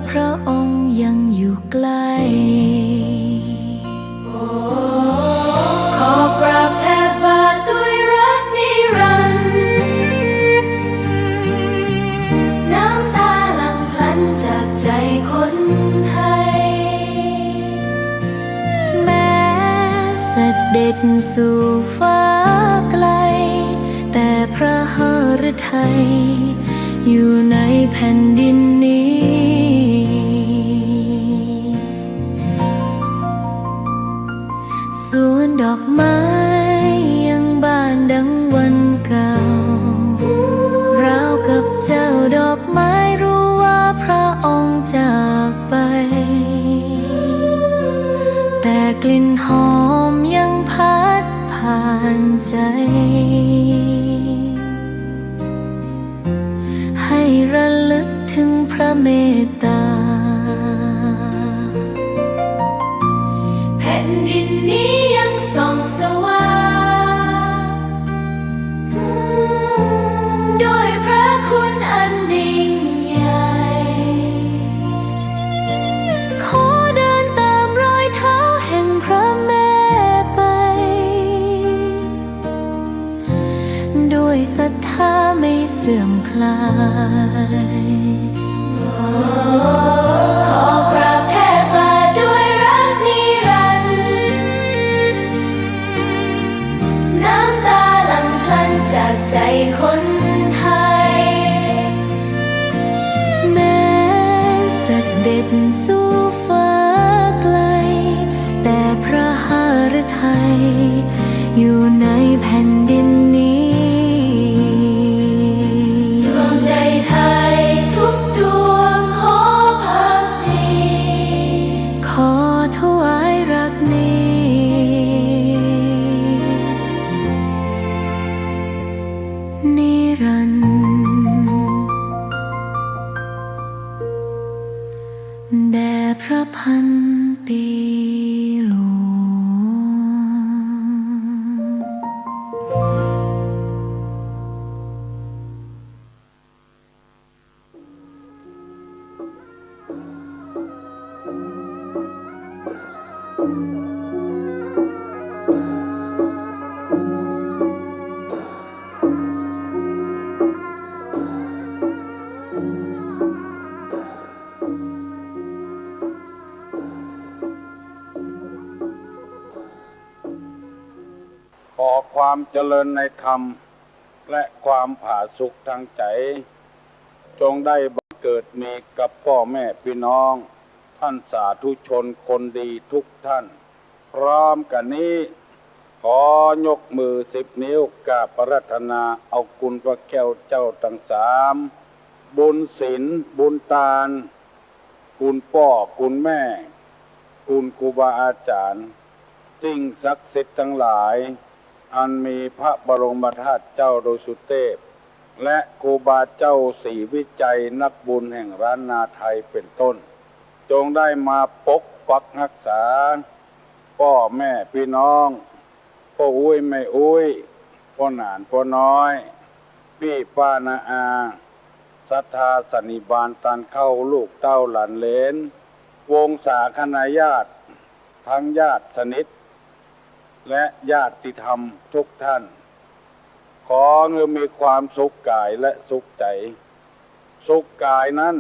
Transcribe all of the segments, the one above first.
พระองค์ยังอยู่ใกล้ขอกราบแทบบาทด้วยรักนิรันดร์น้ำตาหลั่งพลันจากใจคนไทยแม้เสด็จสู่ฟ้าไกลแต่พระหฤทัยอยู่ในแผ่นดินนี้สวนดอกไม้ยังบานดังวันเก่าราวกับเจ้าดอกไม้รู้ว่าพระองค์จากไปแต่กลิ่นหอมยังพัดผ่านใจให้ระลึกถึงพระเมตตาแผ่นดินนี้ยังส่องสว่างด้วยพระคุณอันยิ่งใหญ่ขอเดินตามรอยเท้าแห่งพระแม่ไปด้วยศรัทธาไม่เสื่อมคลายขอกราบแทบบาทด้วยรักนิรันดร์น้ำตาหลั่งพลันจากใจคนไทยแม้เสด็จสู่ฟ้าไกลแต่พระหฤทัยอยู่ในแผ่นดินนี้ใจไทยทุกดวงขอพักดีขอถวายรักนี้นิรันดร์แด่พระพันปีหลวงขอความเจริญในธรรมและความผาสุกทางใจจงได้บังเกิดมีกับพ่อแม่พี่น้องท่านสาธุชนคนดีทุกท่านพร้อมกันนี้ขอยกมือ10 นิ้วกราบอาราธนาเอาคุณพระแก้วเจ้าทั้ง3บุญศีลบุญทานคุณพ่อคุณแม่คุณครูบาอาจารย์สิ่งศักดิ์สิทธิ์ทั้งหลายอันมีพระบรมธาตุเจ้าโดยสุเทพและครูบาเจ้าศรีวิจัยนักบุญแห่งล้านนาไทยเป็นต้นจงได้มาปกปักรักษาพ่อแม่พี่น้องพ่ออุ้ยแม่อุ้ยพ่อหนานพ่อน้อยพี่ป้านาอาศรัทธาสันนิบาตตันเข้าลูกเต้าหลานเหลนวงศาคณาญาติทั้งญาติสนิทและญาติธรรมทุกท่านขอเงินมีความสุขกายและสุขใจสุขกายนั้น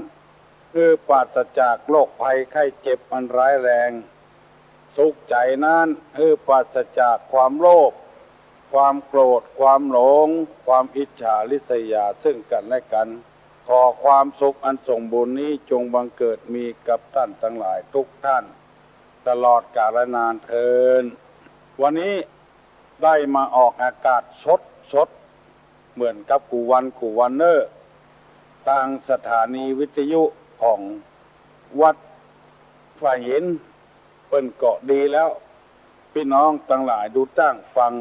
คือปราศจากโรคภัยไข้เจ็บอันร้ายแรงสุขใจนั้นคือปราศจากความโลภความโกรธความหลงความอิจฉาริษยาซึ่งกันและกันขอความสุขอันสมบูรณ์นี้จงบังเกิดมีกับท่านทั้งหลายทุกท่านตลอดกาลนานเทอญวันนี้ได้มาออกอากาศสดเหมือนกับกูวันเนอร์ทางสถานีวิทยุของวัดฝ่ายหินเปิ้นเกาะดีแล้วพี่น้องทั้งหลายดูตั้งฟัง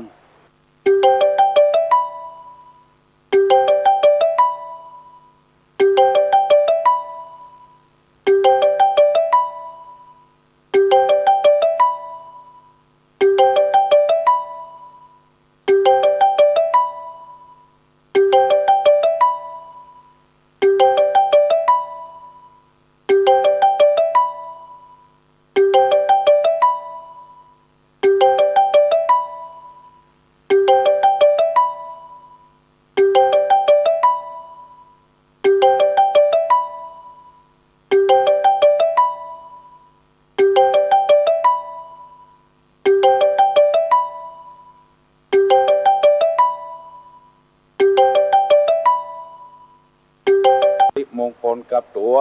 ริมงคลกับตัว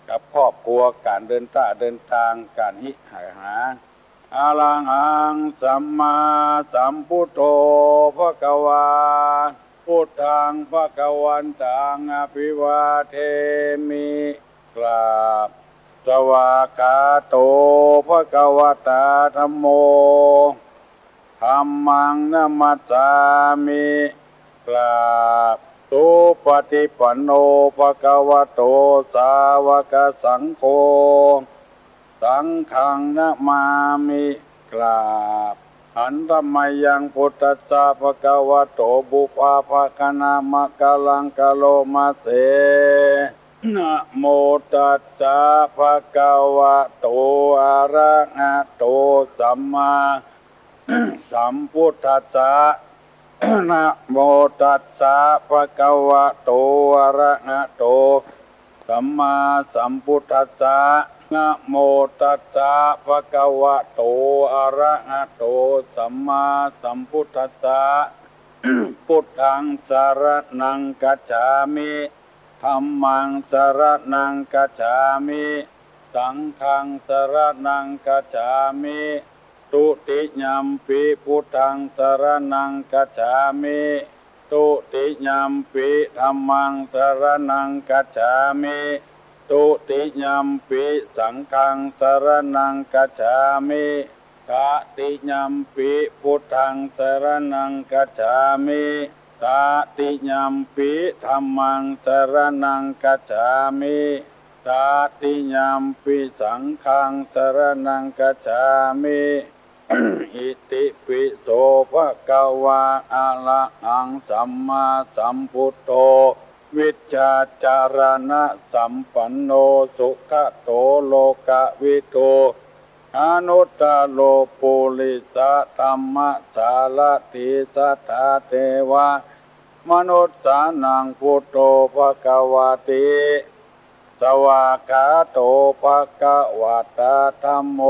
กับครอบครัวการเดินทางการหิหาอาลังอังสัมมาสัมพุทโธภควาพุทธังภควันตังอภิวาเทมิกราบสวากขาโตภควตาธัมโมธัมมังนัมมัสสามิกราบสุปฏิปันโนภควโตสาวกสังโฆสังฆังนะมามิกราบหันธรรมยังพุทธัสสะภควโตบุปภาคณามะกะลังกะโลมาเสนะโมตัสสะภะคะวะโตอะระหะโตสัมมาสัมพุทธัสสะนะโมตัสสะภะคะวะโตอะระหะโตสัมมาสัมพุทธัสสะนะโมตัสสะภะคะวะโตอะระหะโตสัมมาสัมพุทธัสสะพุทธังสรณังคัจฉามิธัมมังสรณังคัจฉามิสังฆังสรณังคัจฉามิตุติยัมปิพุทธังสรณังคัจฉามิตุติยัมปิธัมมังสรณังคัจฉามิตุติยัมปิสังฆังสรณังคัจฉามิตติยัมปิพุทธังสรณังคัจฉามิตติยัมปิธัมมังสรณังคัจฉามิตติยัมปิสังฆังสรณังคัจฉามิอิติปิโสภะคะวะอะระหังสัมมาสัมพุทโธวิชชาจารณะสัมปันโนสุขโตโลกวิโตอนุตตโลปุริสธัมมสารติสัทธาเทวามนุษย์สานังพุทโธภควติสวากขาโตภควตาธัมโม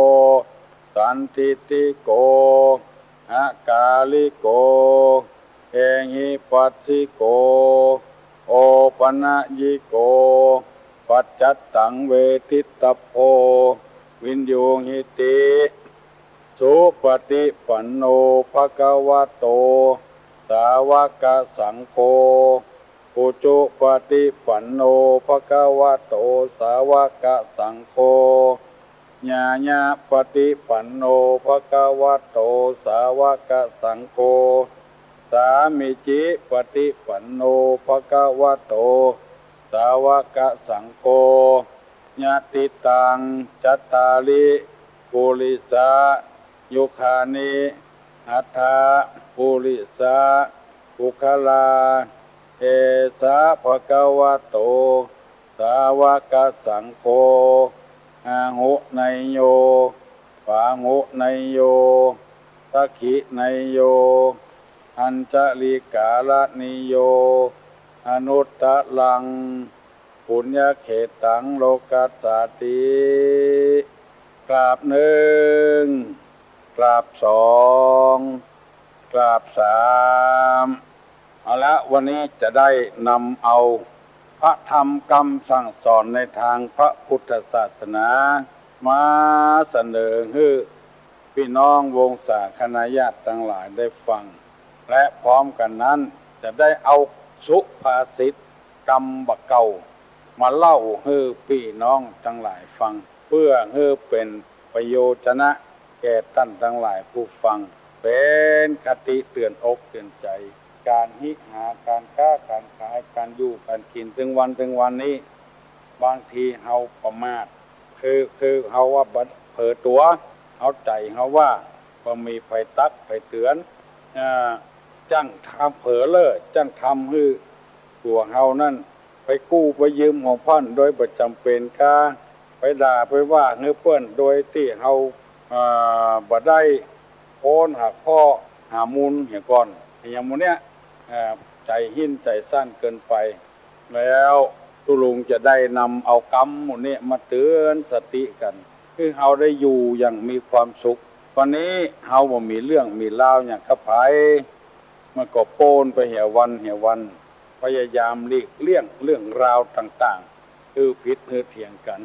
สันทิติโกอากาลิโกเอหิปัสสิโกโอปนะยิโกปัจจัตตังเวทิตตโพวินโยหิติสุปฏิปันโนภควโตสาวกสังโฆปุจุปฏิปันโนภควโตสาวกสังโฆญาญาปฏิปันโนภควโตสาวกสังโฆสามิจิปฏิปันโนภควโตสาวกสังโฆญาติตังจัตตาลิปุริสายุคานิอัฏฐาปุริสาปุคลาเอสาภควโตสาวกสังโฆอาหุไนโยปาหุไนโยสักขิไนโยอัญจลิกาลนิโยอนุตตะลังปุญญเขตังโลกัสสติกราบหนึ่งกราบสองกราบสามเอาละวันนี้จะได้นำเอาพระธรรมคำสั่งสอนในทางพระพุทธศาสนามาเสนอให้พี่น้องวงศาคณะญาติทั้งหลายได้ฟังและพร้อมกันนั้นจะได้เอาสุภาษิตกรรมบะเก่ามาเล่าให้พี่น้องทั้งหลายฟังเพื่อให้เป็นประโยชนะแก่ท่านทั้งหลายผู้ฟังเป็นคติเตือนอกเตือนใจการหิหาการค้าการขายการอยู่การกินถึงวันนี้บางทีเฮาประมาทคือเฮาว่าเผลอตัวเอาใจเฮาว่าบ่มีไผตักไผเตือนจังทำเผลอเลยจังทำให้ตัวเฮานั่นไปกู้ไปยืมของพ่อนโดยบ่จำเป็นค่าไปด่าไปว่าเฮือเปิ้นโดยที่เฮาบ่ได้โอนหาข้อหามูลเหี่ยก่อนอย่างหมู่เนี้ยใจหิ้นใจสั้นเกินไปแล้วตุลุงจะได้นำเอากรรมหมู่นี้มาเตือนสติกันคือเฮาได้อยู่อย่างมีความสุขวันนี้เฮาบ่มีเรื่องมีราวอย่างกับไผมันก็โปนไปเหี่ยวัน พยายามหลีกเลี่ยงเรื่องราวต่างๆคือผิดคือเถียงกัน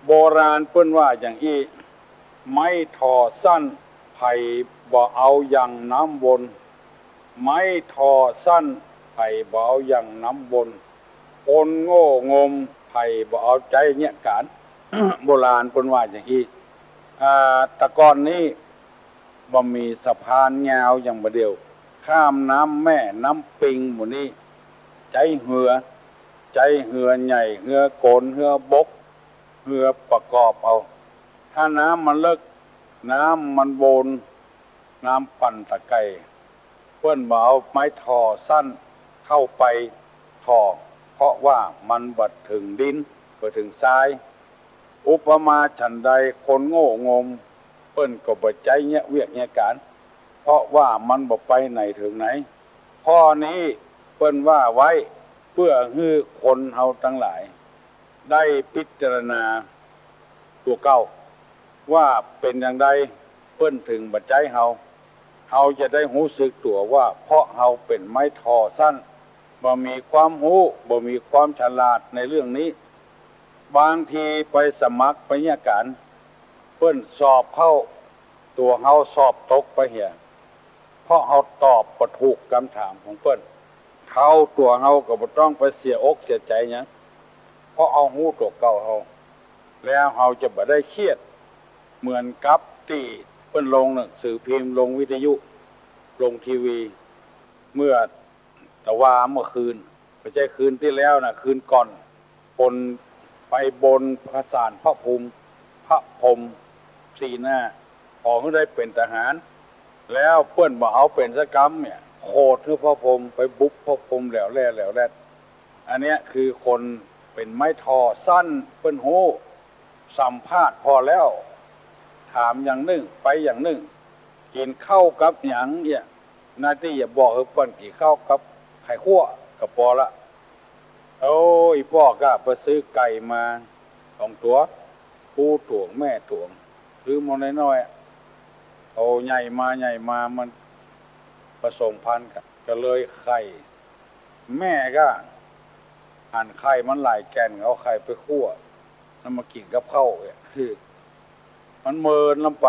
โบราณเปิ้นว่าอย่างอี้ไม้ทอสั้นไผ่บ่เอาอย่างน้ำวนไม้ทอสั้นไผ่บ่เอาอย่างน้ำวนคนโง่งมไผ่บ่เอาใจเนี่ยการ โบราณเปิ้นว่าอย่างอี้แตะกอนนี้บ่มีสะพานยาวอย่างบ่เดียวข้ามน้ำแม่น้ำปิงหมู่นี้ใจเหือใหญ่เหือโกนเหือบกเหือประกอบเอาถ้าน้ำมันเลิกน้ำมันโบนน้ำปั่นตะไกเพื่อนบ่เอาไม้ทอสั้นเข้าไปทอเพราะว่ามันบัดถึงดินบัดถึงทรายอุปมาฉันใดคนโง่งมเปิ้นก็บ่ใจเนี่ยเวียกเนี่ยการเพราะว่ามันบ่ไปไหนถึงไหนข้อนี้เปิ้นว่าไว้เพื่อให้คนเฮาทั้งหลายได้พิจารณาตัวเก่าว่าเป็นอย่างใดเปิ้นถึงบ่ใจเฮาจะได้รู้สึกตัวว่าเพราะเฮาเป็นไม้ทอสั้นบ่มีความรู้บ่มีความฉลาดในเรื่องนี้บางทีไปสมัครไปเนี่ยการเปิ้นสอบเข้าตัวเฮาสอบตกไปเหียเพราะเฮาตอบบ่ถูกคำถามของเปิ้นเขาตัวเฮาก็บ่ต้องไปเสียอกเสียใจหยังเพราะเอาฮู้ตัวเก่าเฮาแล้วเฮาจะบ่ได้เครียดเหมือนกับที่เปิ้นลงหนังสือพิมพ์ลงวิทยุลงทีวีเมื่อตะวาเมื่อคืนไม่ใช่คืนที่แล้วนะคืนก่อนคนไปบนพระศาลพระภูมิพระพรหมสีหน้าขอให้ได้เป็นทหารแล้วเปิ้นบ่เอาเป็นสกรรมเนี่ยโคตรคือพระพรหมไปบุกพระพรหมแล้วแลอันเนี้ยคือคนเป็นไม้ทอสั้นเปิ้นโหสัมภาษณ์พอแล้วถามอย่างหนึ่งไปอย่างหนึ่งกินข้าวกับหยังเนี่ยหน้าที่อย่าบอกเปิ้นกินข้าวกับไข่คั่วกับพอละโอ้ยพ่อก็ไปซื้อไก่มา2 ตัวปูถ่วงแม่ถ่วงซื้อมาน้อยๆเอาใหญ่มามันผสมพันธุ์กันก็เลยไข่แม่ก็หั่นไข่มันหลายแก่นเอาไข่ไปคั่วแล้วมากินกับข้าวเนี่ยคือมันเมินลงไป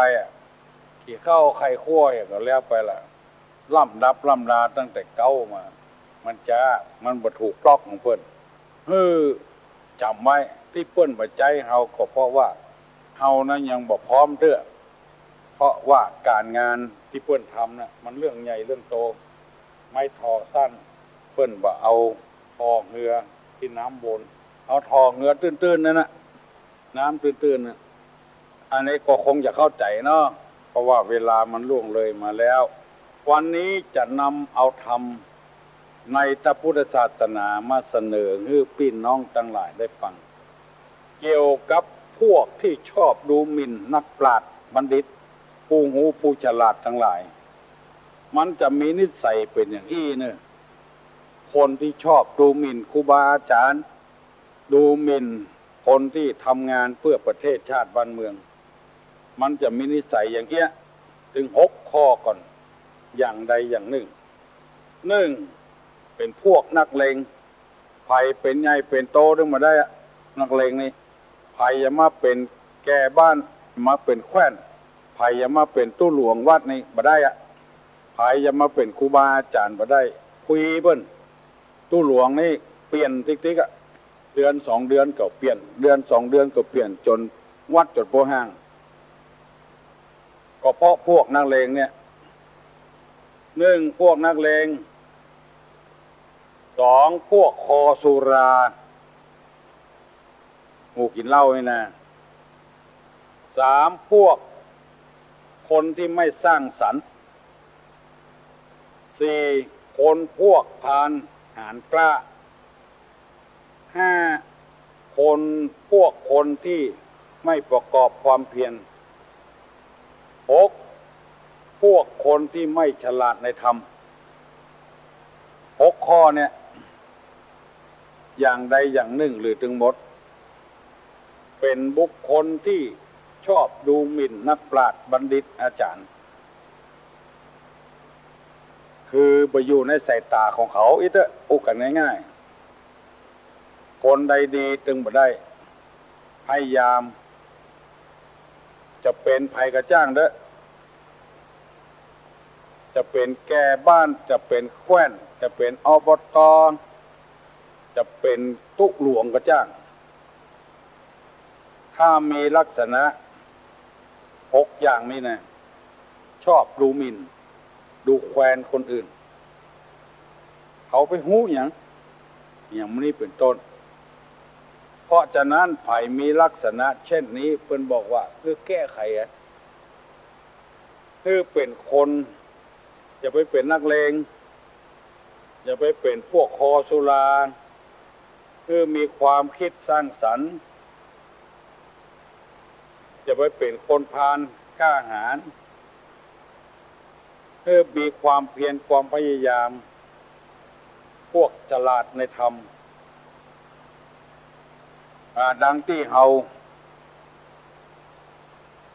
กินข้าวไข่คั่วอย่างก็แล้วไปละล่ำลาตั้งแต่เก้ามามันบ่ถูกปลอกของเพิ่นจำไว้ที่เปิ้นบ่ใจเฮาก็เพราะว่าเฮานั้นยังบ่พร้อมเด้อเพราะว่าการงานที่เปิ้นทำน่ะมันเรื่องใหญ่เรื่องโตไม่ทอสั้นเปิ้นบ่เอาทอเหือที่น้ำวนเอาทอเหือตื้นๆนั่นน่ะน้ำตื้นๆน่ะอันนี้ก็คงจะเข้าใจเนาะเพราะว่าเวลามันล่วงเลยมาแล้ววันนี้จะนำเอาธรรมในพระพุทธศาสนามาเสนอให้พี่น้องทั้งหลายได้ฟังเกี่ยวกับพวกที่ชอบดูหมิ่นนักปราชญ์บัณฑิตผู้หูผู้ฉลาดทั้งหลายมันจะมีนิสัยเป็นอย่างนี้เนี่ยคนที่ชอบดูหมิ่นครูบาอาจารย์ดูหมิ่นคนที่ทำงานเพื่อประเทศชาติบ้านเมืองมันจะมีนิสัยอย่างเงี้ยถึง6 ข้อก่อนอย่างใดอย่างหนึ่งเป็นพวกนักเลงไผเป็นใหญ่เป็นโตถึงมาได้นักเลงนี่ไผอย่ามาเป็นแก่บ้านมาเป็นแคว้นไผอย่ามาเป็นตู้หลวงวัดนี่บ่ได้ไผอย่ามาเป็นครูบาอาจารย์บ่ได้คุยเพิ่นตู้หลวงนี่เปลี่ยนติ๊กเดือน2 เดือนก็เปลี่ยนเดือน2 เดือนก็เปลี่ยนจนวัดจนโปห้างก็เพราะพวกนักเลงเนี่ย1พวกนักเลง2พวกคอสุราหมู่กินเหล้านี่นะ3พวกคนที่ไม่สร้างสรรค์4คนพวกพานหารกล้า5คนที่ไม่ประกอบความเพียร6พวกคนที่ไม่ฉลาดในธรรม6 ข้อเนี่ยอย่างใดอย่างหนึ่งหรือทั้งหมดเป็นบุคคลที่ชอบดูหมิ่นนักปราชญ์บัณฑิตอาจารย์ คือไปอยู่ในสายตาของเขาอีเตอะอุกันง่ายๆคนใดดีตึงบ่ได้พยายามจะเป็นภัยกระจ้างเด้อจะเป็นแก่บ้านจะเป็นแคว้นจะเป็นอบตจะเป็นตุหลวงกระจ้างถ้ามีลักษณะ6อย่างนี้นะชอบดูหมิ่นดูแคลนคนอื่นเขาไปหู้อย่างนี้เป็นต้นเพราะฉะนั้นไผ่มีลักษณะเช่นนี้เพิ่นบอกว่าคือแก้ไขคือเป็นคนอย่าไปเป็นนักเลงอย่าไปเป็นพวกคอสุราคือมีความคิดสร้างสรรค์อย่าไปเป็นคนพาลกล้าหาญคือมีความเพียรความพยายามพวกฉลาดในธรรมดังที่เฮา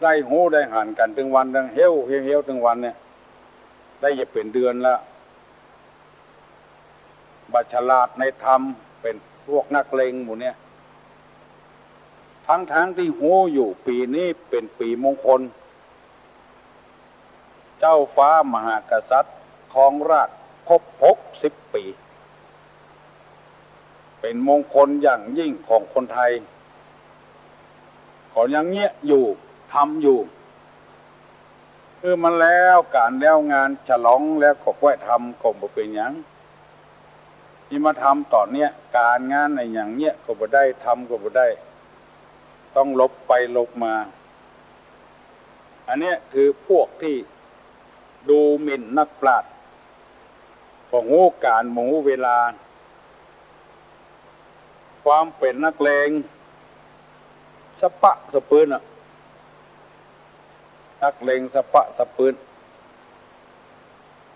ได้หูได้หันกันถึงวันดังเหี้ยวถึงวันเนี่ยได้จะเป็นเดือนแล้วบัดฉลาดในธรรมเป็นพวกนักเลงหมู่เนี่ยทั้งที่หูอยู่ปีนี้เป็นปีมงคลเจ้าฟ้ามหากษัตริย์ครองราชย์ครบ60 ปีเป็นมงคลอย่างยิ่งของคนไทยขอยังเงี้ยอยู่ทำอยู่คือมันแล้วการแล้วงานฉลองแล้วก็แวะทำก็บ่เป็นหยังที่มาทำตอนเนี้ยการงานในอย่างเงี้ยก็บ่ได้ทำก็บ่ได้ต้องลบไปลบมาอันเนี้ยคือพวกที่ดูหมิ่นนักปราชญ์บ่ฮู้การบ่ฮู้เวลาความเป็นนักเลงสะปะสะปืนนักเลงสะปะสะปืน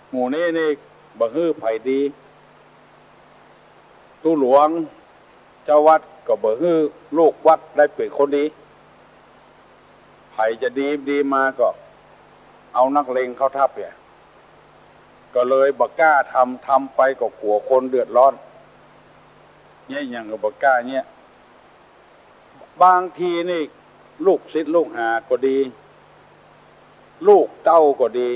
หมู่นี้นี่บ่ฮื้อไผดีตู้หลวงเจ้าวัดก็บ่ฮื้อลูกวัดได้เป็นคนดีไผจะดีมาก็เอานักเลงเข้าทับเนี่ยก็เลยบ่กล้าทำไปก็กลัวคนเดือดร้อนเนี่ยอย่างก็บ่กล้าเนี่ยบางทีนี่ลูกศิษย์ลูกหาก็ดีลูกเต้าก็ดี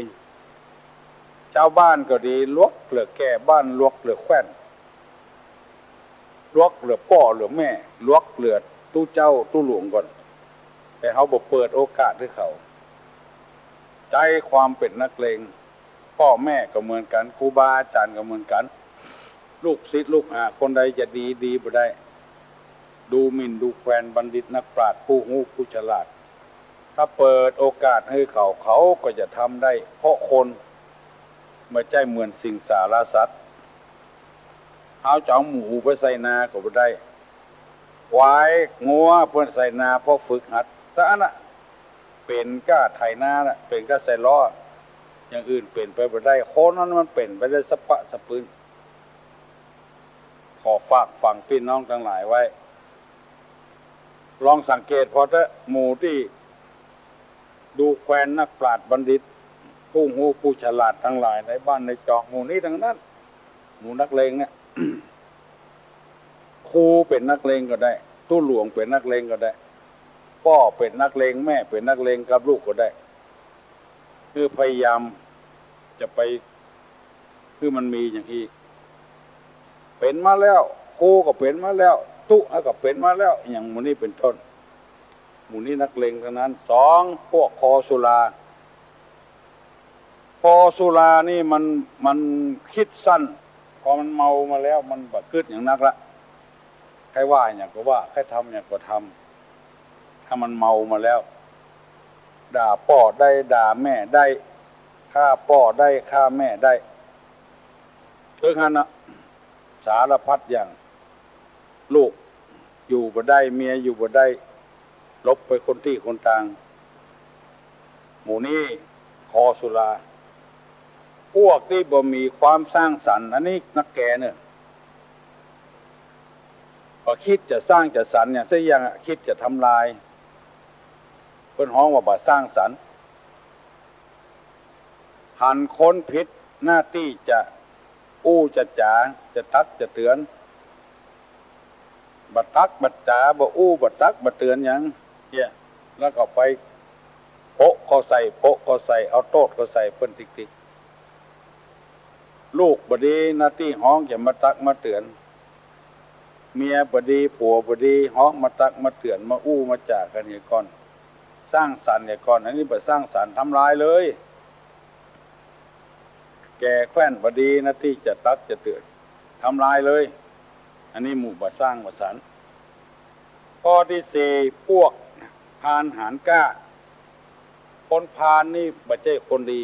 ชาวบ้านก็ดีลวกเหลือแก่บ้านลวกเหลือแคว้นลวกเหลือพ่อเหลือแม่ลวกเหลือตู้เจ้าตู้หลวงก่อนแต่เขาบ่เปิดโอกาสให้เขาใจความเป็นนักเลงพ่อแม่ก็เหมือนกันครูบาอาจารย์ก็เหมือนกันลูกศิษย์ลูกหาคนใดจะดีบ่ได้ดูหมิ่นดูแคลนบัณฑิตนักปราชญ์ผู้รู้ผู้ฉลาดถ้าเปิดโอกาสให้เขาก็จะทำได้เพราะคนไม่ใช่เหมือนสิ่งสารสัตว์เอาเจ้าหมูไปใส่นาก็บ่ได้ควายงัวเพิ่นใส่นาเพราะฝึกหัดซะน่ะเป็นก้าไถนาน่ะเป็นก้าใส่ล้ออย่างอื่นเป็นไปบ่ได้คนนั้นมันเป็นไปได้สะปะสะปืนขอฝากฝังพี่น้องทั้งหลายไว้ลองสังเกตพอเถอะหมู่ที่ดูแคว้นนักปราชญ์บัณฑิตผู้รู้ผู้ฉลาดทั้งหลายในบ้านในจอกหมู่นี้ทั้งนั้นหมู่นักเลงเนี่ย ครูเป็นนักเลงก็ได้ตู้หลวงเป็นนักเลงก็ได้พ่อเป็นนักเลงแม่เป็นนักเลงกับลูกก็ได้คือพยายามจะไปคือมันมีอย่างนี้เป็นมาแล้วครูก็เป็นมาแล้วตู้ก็เป็นมาแล้วอย่างหมู่นี้เป็นต้นหมู่นี้นักเลงทั้งนั้น2พวกคอสุราพอสุรานี่มันคิดสั้นพอมันเมามาแล้วมันบัดกึดอย่างนักละใครว่าอย่างก็ว่าใครทำอย่างก็ทำถ้ามันเมามาแล้วด่าพ่อได้ด่าแม่ได้ฆ่าพ่อได้ฆ่าแม่ได้เรื่องนั้นนะสารพัดอย่างลูกอยู่บ่ได้เมียอยู่บ่ได้ลบไปคนที่คนต่างหมู่นี้คอสุราพวกที่บ่มีความสร้างสรรค์อันนี้นักแก่เนี่ยพอคิดจะสร้างจะสรรค์เนี่ยซะยังคิดจะทำลายเพิ่นฮ้องว่าบ่สร้างสรรค์หันคนผิด หน้าที่จะอู้จะจ๋าจะตักจะเตือนบัดตักบัดจ๋าบ่อู้บัดตักบัดเตือนหยังเนี่ยแล้วก็ไปโปะก็ใส่โปะก็ใส่เอาโต๊ดก็ใส่เพิ่นติ๊กๆลูกบดีหน้าที่ห้องจะมาตักมาเตือนเมียบดีผัวบดีห้องมาตักมาเตือนมาอู้มาจ่ากันอย่างก่อนสร้างสรรค์อย่างก่อนอันนี้บ่สร้างสรรค์ทำลายเลยแก่แคว้นบดีหน้าที่จะตักจะเตือนทำลายเลยอันนี้หมู่บ่สร้างบ่สรรค์ข้อที่สี่พวกพานหารกล้าคนพานนี่บ่ใช่คนดี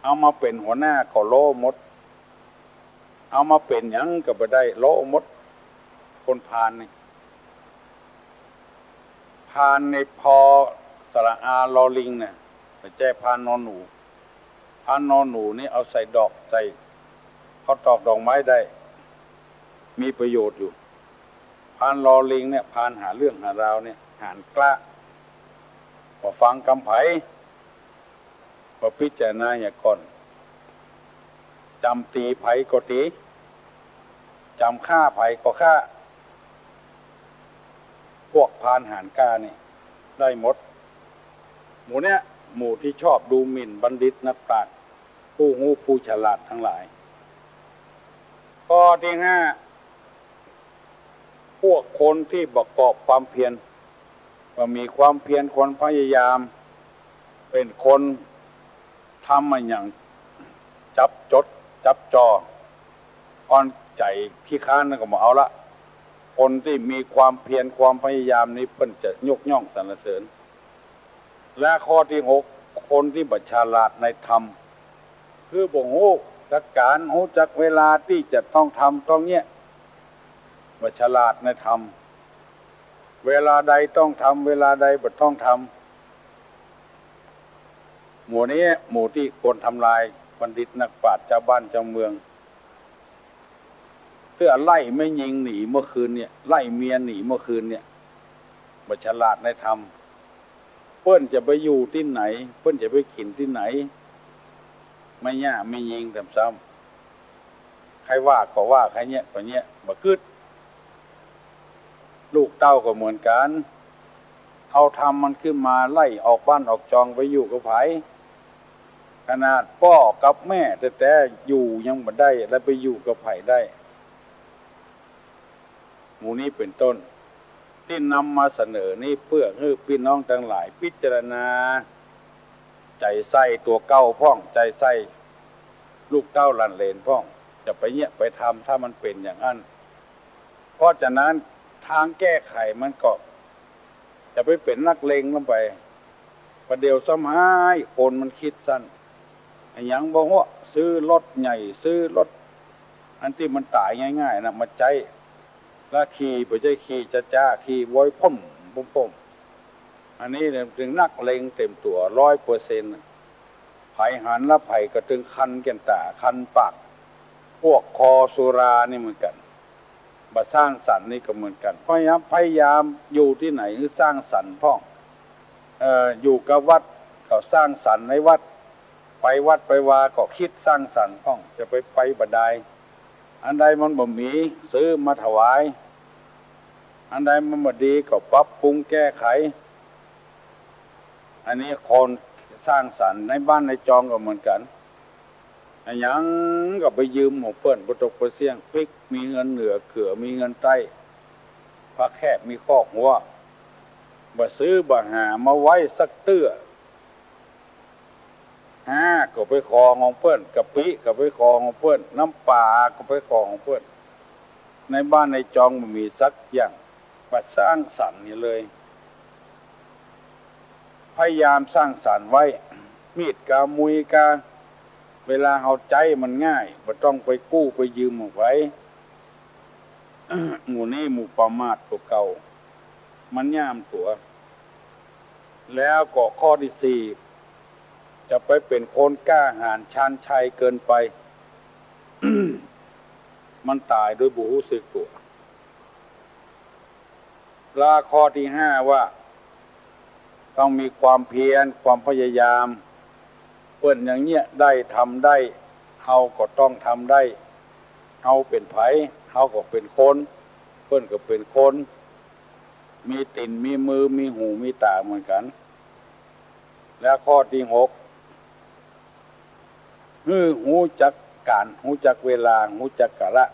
เอามาเป็นหัวหน้าก็โลหมดเอามาเป็นหยังก็บ่ได้โลหมดคนพานนี่พานในพอสระอาลอลิงเนี่ยบ่ใช่พานนอนหนูพานนอนหนูนี่เอาใส่ดอกใส่เขาตอกดอกไม้ได้มีประโยชน์อยู่พานลอลิงเนี่ยพานหาเรื่องหาราวเนี่ยหารกล้าพอฟังคำไผพอพิจารณาอย่างก่อนจำตีไผก็ตีจำฆ่าไผก็ฆ่าพวกพานหารกล้านี่ได้หมดหมู่เนี้ยหมู่ที่ชอบดูหมิ่นบัณฑิตนักปราชญ์ผู้รู้ผู้ฉลาดทั้งหลายข้อที่ห้าพวกคนที่ประกอบความเพียรว่ามีความเพียรคนพยายามเป็นคนทำมาอย่างจับจดจับจออ่อนใจขี้ค้านนั่นก็มาเอาละคนที่มีความเพียรความพยายามนี้เพิ่นจะยกย่องสรรเสริญและข้อที่หกคนที่บัญชาลาดในธรรมคือบ่ฮู้จักการฮู้จักเวลาที่จะต้องทำต้องเนี้ยบัญชาลาดในธรรมเวลาใดต้องทำเวลาใดบ่ต้องทำหมู่นี้หมู่ที่ควรทำลายบัณฑิตนักปราชญ์ชาวบ้านชาวเมืองเพื่อไล่ไม่ยิงหนีเมื่อคืนเนี่ยไล่เมียหนีเมื่อคืนเนี่ยบัญชาลาดในธรรมเพิ่นจะไปอยู่ที่ไหนเพิ่นจะไปกินที่ไหนไม่ย่าไม่ยิงซ้ำๆใครว่าก็ว่าใครเนี้ยก็เนี้ยบ่กึดลูกเต้าก็เหมือนกันเอาทำมันขึ้นมาไล่ออกบ้านออกจองไปอยู่กับไผขนาดพ่อกับแม่แต่อยู่ยังบ่ได้แล้วไปอยู่กับไผได้หมู่นี้เป็นต้นที่นำมาเสนอนี้เพื่อให้พี่น้องทั้งหลายพิจารณาใจใส่ตัวเก้าพ่องใจใส่ลูกเต้าหลานเหลนพ่องจะไปเนี้ยไปทำถ้ามันเป็นอย่างนั้นเพราะฉะนั้นทางแก้ไขมันก็จะไปเป็นนักเลงลงไปประเดี๋ยวสมัยคนมันคิดสั้นอย่างบอกว่าซื้อรถใหญ่ซื้อรถอันที่มันตายง่ายๆนะมาใจแล้วขี่ไปใจขี่จ้าขี่ไว้พ่มอันนี้เนี่ยถึงนักเลงเต็มตัว 100%ไผ่หันละไผ่ก็ถึงคันแก่นตาคันปากพวกคอสุรานี่เหมือนกันมาสร้างสรรค์นี่ก็เหมือนกันพยายามอยู่ที่ไหนคือสร้างสรรค์พ่องอยู่กับวัดก็สร้างสรรค์ในวัดไปวัดไปวาก็คิดสร้างสรรค์พ่องจะไปบันไดอันใดมันบ่มีซื้อมาถวายอันใดมันบ่ดีก็ปรับปรุงแก้ไขอันนี้คนสร้างสรรค์ในบ้านในจองก็เหมือนกันอันยังก็ไปยืมของเพื่อนประตกประเสียงพริกมีเงินเหนือเขือมีเงินใต้พระแคบมีคอกหัวบ่ซื้อบ่หามาไว้สักเตื้อก็ไปขอของเพื่อนกะปิก็ไปขอของเพื่อนน้ำปลาก็ไปขอของเพื่อนในบ้านในจองมันมีสักอย่างมาสร้างสรรค์นี่เลยพยายามสร้างสรรค์ไว้มีดกามุยกาเวลาเอาใจมันง่ายบ่ต้องไปกู้ไปยืมเอาไว้ หมู่นี้หมู่ประมาทตัวเก่ามันย่ามตัวแล้วก็ข้อที่สี่จะไปเป็นคนกล้าหาญชาญชัยเกินไป มันตายโดยบ่รู้สึกตัวลาข้อที่ห้าว่าต้องมีความเพียรความพยายาม เปิ้นอย่างเงี้ยได้ทำได้เฮาก็ต้องทำได้เฮาเป็นไผเฮาก็เป็นคนเปิ้นก็เป็นคนมีติ่นมีมือมีหูมีตาเหมือนกันแล้วข้อที่6หูจักการหูจักเวลาหูจักกาละ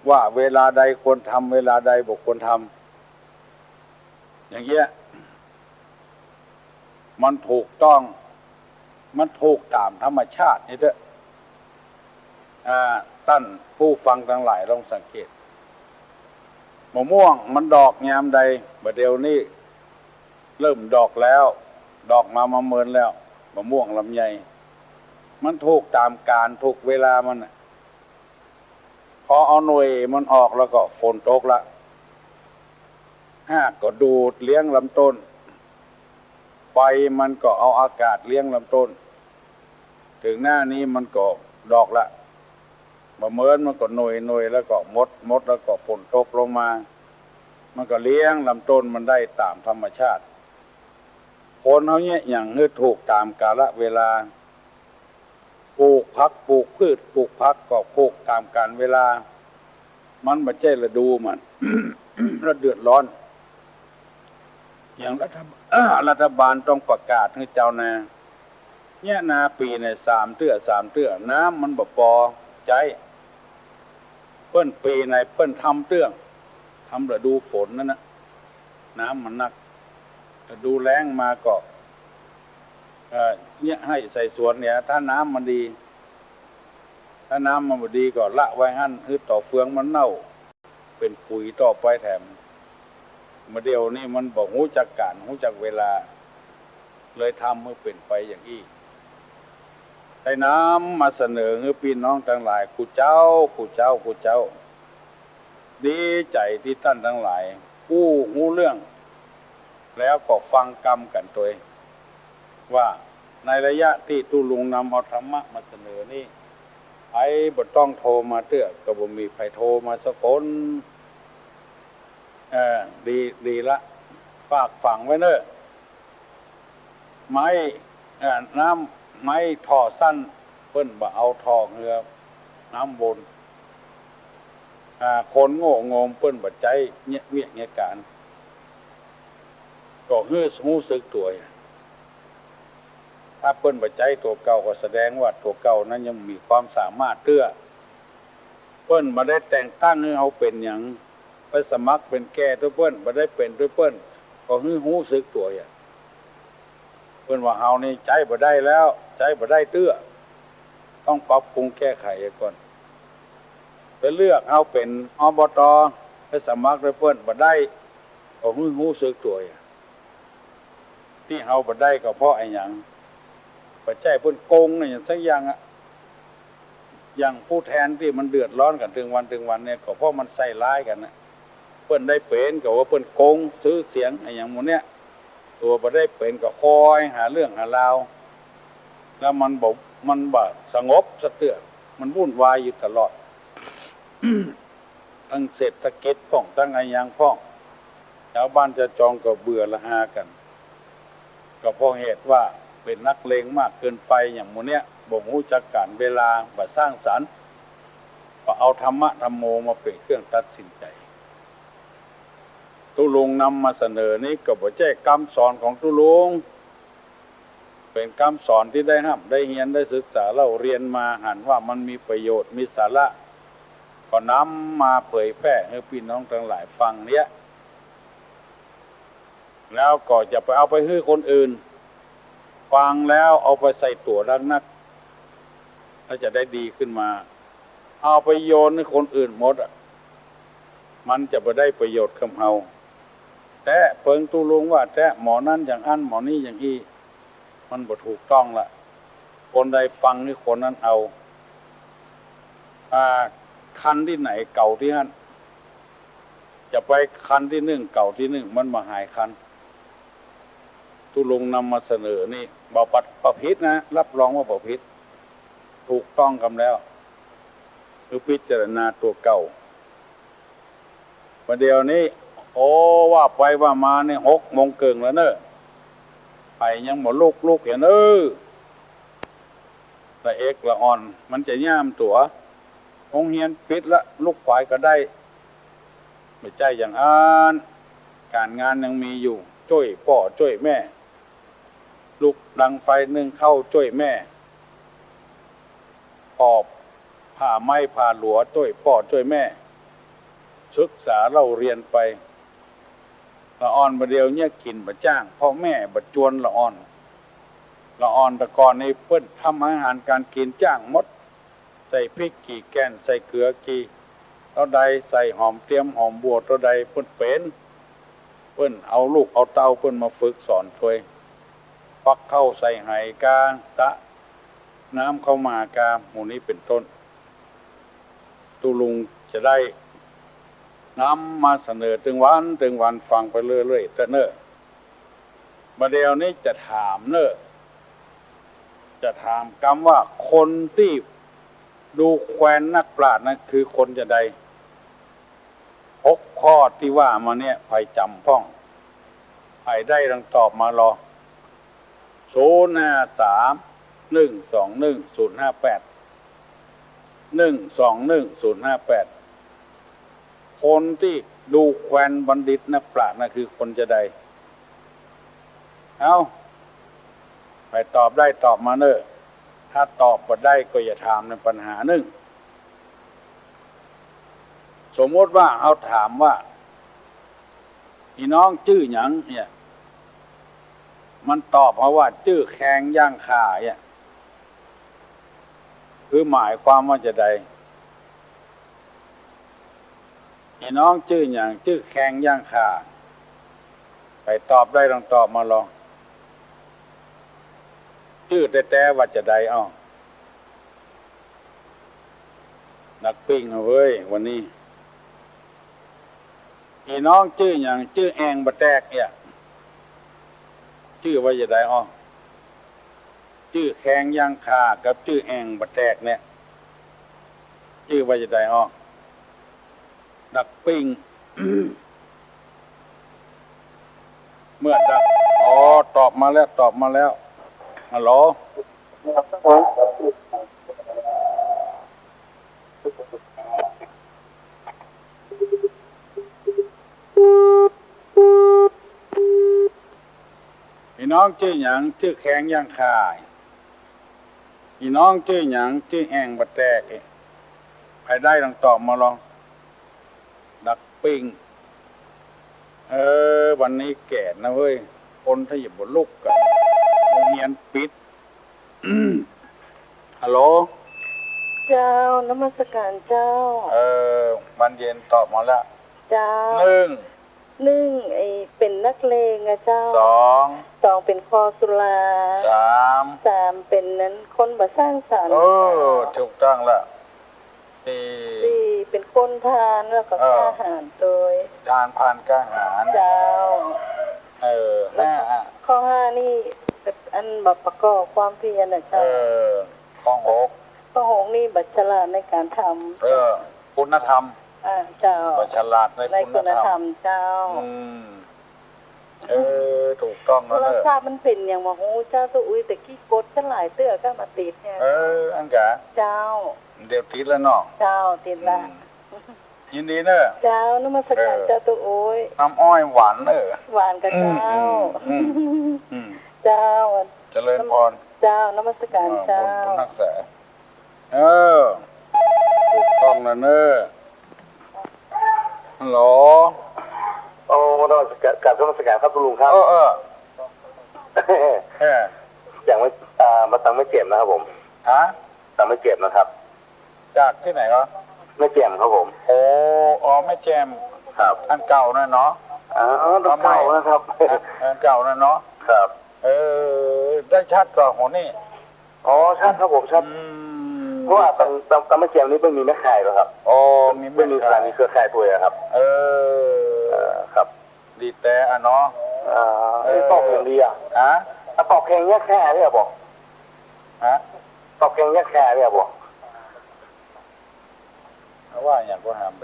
ว่าเวลาใดควรทำเวลาใดบ่ควรทำอย่างเงี้ยมันถูกต้องมันถูกตามธรรมชาตินี่เด้อท่านผู้ฟังทั้งหลายลองสังเกตมะม่วงมันดอกยามใดบัดเดี๋ยวนี้เริ่มดอกแล้วดอกมาเมินแล้วมะม่วงลำไยมันถูกตามการถูกเวลามันพอเอาหน่วยมันออกแล้วก็ฝนตกละก็ดูดเลี้ยงลำต้นไฟมันก็เอาอากาศเลี้ยงลำต้นถึงหน้านี้มันก็ดอกละมะเมินมันก็หน่วยแล้วก็มดแล้วก็ฝนตกลงมามันก็เลี้ยงลำต้นมันได้ตามธรรมชาติคนเขาเนี่ยอย่างถูกตามกาลเวลาปลูกผักปลูกพืชปลูกผักก็ปลูกตามกาลเวลามันไม่ใช่ฤดูมัน แล้วเดือดร้อนอย่างรัฐบาลต้องประกาศให้เจ้านาเนี่ยนาปีใน3 เตื้อน้ำมันบ่พอใจเปิ้นปีในเปิ้นทำเตื้องทำฤดูฝนนั่นนะน้ำมันนักฤดูแล้งมาก็เนี่ยให้ใส่สวนเนี่ยถ้าน้ำมันดีถ้าน้ำมันบ่ดีก็ละไว้หั่นคือต่อเฟืองมันเน่าเป็นปุ๋ยต่อไปแถมมาเดียวนี่มันบอกหูจักการหูจักเวลาเลยทำให้เป็นไปอย่างนี้ได้น้ำมาเสนอให้พี่น้องทั้งหลายกูเจ้าดีใจที่ท่านทั้งหลายผู้หูเรื่องแล้วก็ฟังกรรมกันตัวเองว่าในระยะที่ตุลุงนำเอาธรรมะมาเสนอนี่ไอ้บ่ต้องโทรมาเตื้อก็บ่มีใครโทรมาสักคนดีละฝากฝังไว้เนอะไม้น้ำไม้ท่อสั้นเปิ้นบ่เอาท่อเรือน้ำบนคนโง่งมเปิ้นบ่ใจเนี่ยเวียกเนี่ยการก็รู้สึกตัวถ้าเปิ้นบ่ใจตัวเก่าก็แสดงว่าตัวเก่านั้นยังมีความสามารถเตื้อเปิ้นบ่ได้แต่งตั้งให้เฮาเป็นหยังไปสมัครเป็นแก่ด้วยเปิ้นบ่ได้เป็นด้วยเปิ้นก็รู้สึกตัวเปิ้นว่าเฮานี่ใจบ่ได้แล้วใจบ่ได้เตื้อต้องปรับปรุงแก้ไขก่อนไปเลือกเฮาเป็นอบตไปสมัครด้วยเปิ้นบ่ได้ก็รู้สึกตัวที่เฮาบ่ได้ก็เพราะไอ้หยังปัจจัยเปิ้นโกงนี่อย่างสักอย่างอย่างผู้แทนที่มันเดือดร้อนกันถึงวันเนี่ยก็เพราะมันใส่ร้ายกันนะเปิ้นได้เป็นก็ว่าเปิ้นโกงซื้อเสียงไอ้อย่างหมู่เนี้ยตัวบ่ได้เป็นก็คอยหาเรื่องหาราวแล้วมันบ่สงบสะเตือมันวุ่นวายอยู่ตลอด ทั้งเศรษฐกิจพ้องทั้งไอ้อย่างพ้องชาวบ้านจะจองก็เบื่อละอากันก็เพราะเหตุว่าเป็นนักเลงมากเกินไปอย่างหมู่เนี้ยบ่รู้จักการเวลาบ่สร้างสรรค์ก็เอาธรรมะธรรมโมมาเป็นเครื่องตัดสินใจตุลุงนำมาเสนอนี้ก็บ่ใช่คำสอนของตุลุงเป็นคำสอนที่ได้ได้เรียนได้ศึกษาเล่าเรียนมาหันว่ามันมีประโยชน์มีสาระก็นำมาเผยแพร่ให้พี่น้องทั้งหลายฟังเนี้ยแล้วก็จะไปเอาไปให้คนอื่นฟังแล้วเอาไปใส่ตัวรักนักแล้วจะได้ดีขึ้นมาเอาไปโยนให้คนอื่นหมดมันจะบ่ได้ประโยชน์กับเฮาแต่เพิ่งตุลุงว่าแต่หมอนั้นอย่างอันหมอนี้อย่างอี้มันบ่ถูกต้องละคนใดฟังนี่คนนั้นเอาคันที่ไหนเก่าที่นั่นจะไปคันที่1เก่าที่1มันมาหายคันตุลุงนำมาเสนอนี่บ่ประพิษนะรับรองว่าประพิษถูกต้องกันแล้วคือพิจารณาตัวเก่าประเดี๋ยวนี้ว่าไปว่ามาเนี่ย6 โมงเกิงแล้วเนอะไปยังบ่ลุกเห็น ละเอกละอ่อน มันจะย่ามตัวโรงเรียนปิดละลูกควายก็ได้ไม่ใช่อย่างอ่านการงานยังมีอยู่ช่วยพ่อช่วยแม่ลูกดังไฟนึ่งเข้าช่วยแม่ปอบผ่าไม้ผ่าหลัวช่วยพ่อช่วยแม่ศึกษาเราเรียนไปละอ่อนประเดียวเนี่ยกินบะจ้างพ่อแม่บะจวนละอ่อนตะกอนในเพิ่นทำอาหารการกินจ้างหมดใส่พริกกี่แกนใส่เกลือกี่เท่าใดใส่หอมเตรียมหอมบัวเท่าใดเพิ่นเป็นเพิ่นเอาลูกเอาเต้าเพิ่นมาฝึกสอนช่วยฟักเข้าใส่ไหกาตะน้ำเข้ามากาหมู่นี้เป็นต้นตุลุงจะได้น้ำมาเสนอถึงวันฟังไปเรื่อยๆแต่เนอะมาเดียวนี้จะถามเนอะจะถามคำว่าคนที่ดูแควนนักปราชญ์นั้นคือคนจะใด6 ข้อที่ว่ามาเนี่ยใครจำพ้องใครได้ดังตอบมารอ053-121-058 คนที่ดูแควนบัณฑิตนักปราชญ์นั่นคือคนจะใดเอาไปตอบได้ตอบมาเนอะถ้าตอบบ่ได้ก็อย่าถามในปัญหาหนึ่งสมมติว่าเอาถามว่าพี่น้องชื่อหยังเนี่ยมันตอบมาว่าชื่อแขงย่างข่าเนี่ยคือหมายความว่าจะใดพี่น้องชื่อหยังชื่อแขงย่างข่าไปตอบได้ลองตอบมาลองชื่อแต่ว่าจะใดอ้อนักปิ้งเว้ยวันนี้พี่น้องชื่อหยังชื่อแองบะแตกเนี่ยชื่อว่าจะได้อ้อชื่อแขงย่างคากับชื่อแองบะแตกเนี่ยชื่อว่าจะได้อ้อนักปิ้ง เมื่อดักตอบมาแล้วฮัลโหลพี่น้องชื่อหยังชื่อแขงย่างคายพี่น้องชื่อหยังชื่อแองบะแตกใครได้ลองตอบมาลองดักปิ้งวันนี้แก่นะเว้ยคนถ้าหยิบบนลุกกันโรงเรียนปิด ฮัลโหลเจ้านมัสการเจ้าวันเย็นตอบมาแล้วเจ้าหนึ่งไอเป็นนักเลงอะเจ้าสองเป็นคอสุราสามเป็นนั้นคนมาสร้างสรรค์ถูกต้องแล้วสี่เป็นคนทานแล้วก็กล้าหาญโดยทานผ่านกล้าหาญเจ้า5ข้อ5นี่อันแบบประกอบความเพียรนะเจ้าข้อ6นี่บัตรฉลาดในการทำคุณธรรมเจ้าบัตรฉลาดในคุณธรรมเจ้าถูกต้องแล้วเนี่ยโทรศัพท์มันเป็นอย่างว่าโอ้เจ้าตัวอุ้ยแต่กี้กดฉลายเตื้อก็มาติดเนี่ยอันกะเจ้าเดี๋ยวติดแล้วเนาะเจ้าติดละยินดีเนอะเจ้านมัสการเจ้าตัวอุ้ยน้ำอ้อยหวานหวานกับเจ้าเจ้าเจริญพรเจ้านมัสการเจ้าบุญรักษาถูกต้องแล้วเนอะฮัลโหลนมัสการครับคุณลุงครับอย่างไม่มาตังไม่เจ็บนะครับผมตังไม่เจ็บนะครับจากที่ไหนครับไม่เจ็บครับผมไม่แจมครับอันเก่านะเนาะอันเก่านะครับอันเก่านะเนาะครับได้ชัดกว่าหัวนี่ชัดครับผมชัดเพราะว่าตังไม่เจ็บนี้ไม่มีแม่ข่ายหรอครับไม่มีขนาดนี้เครือข่ายตัวครับครับดีแต่เนาะตอกอย่างดีตอกแข่งแยกแค่เนี่ยบอกตอกแข่งแยกแค่เนี่ยบอกว่าอย่างก็หามไป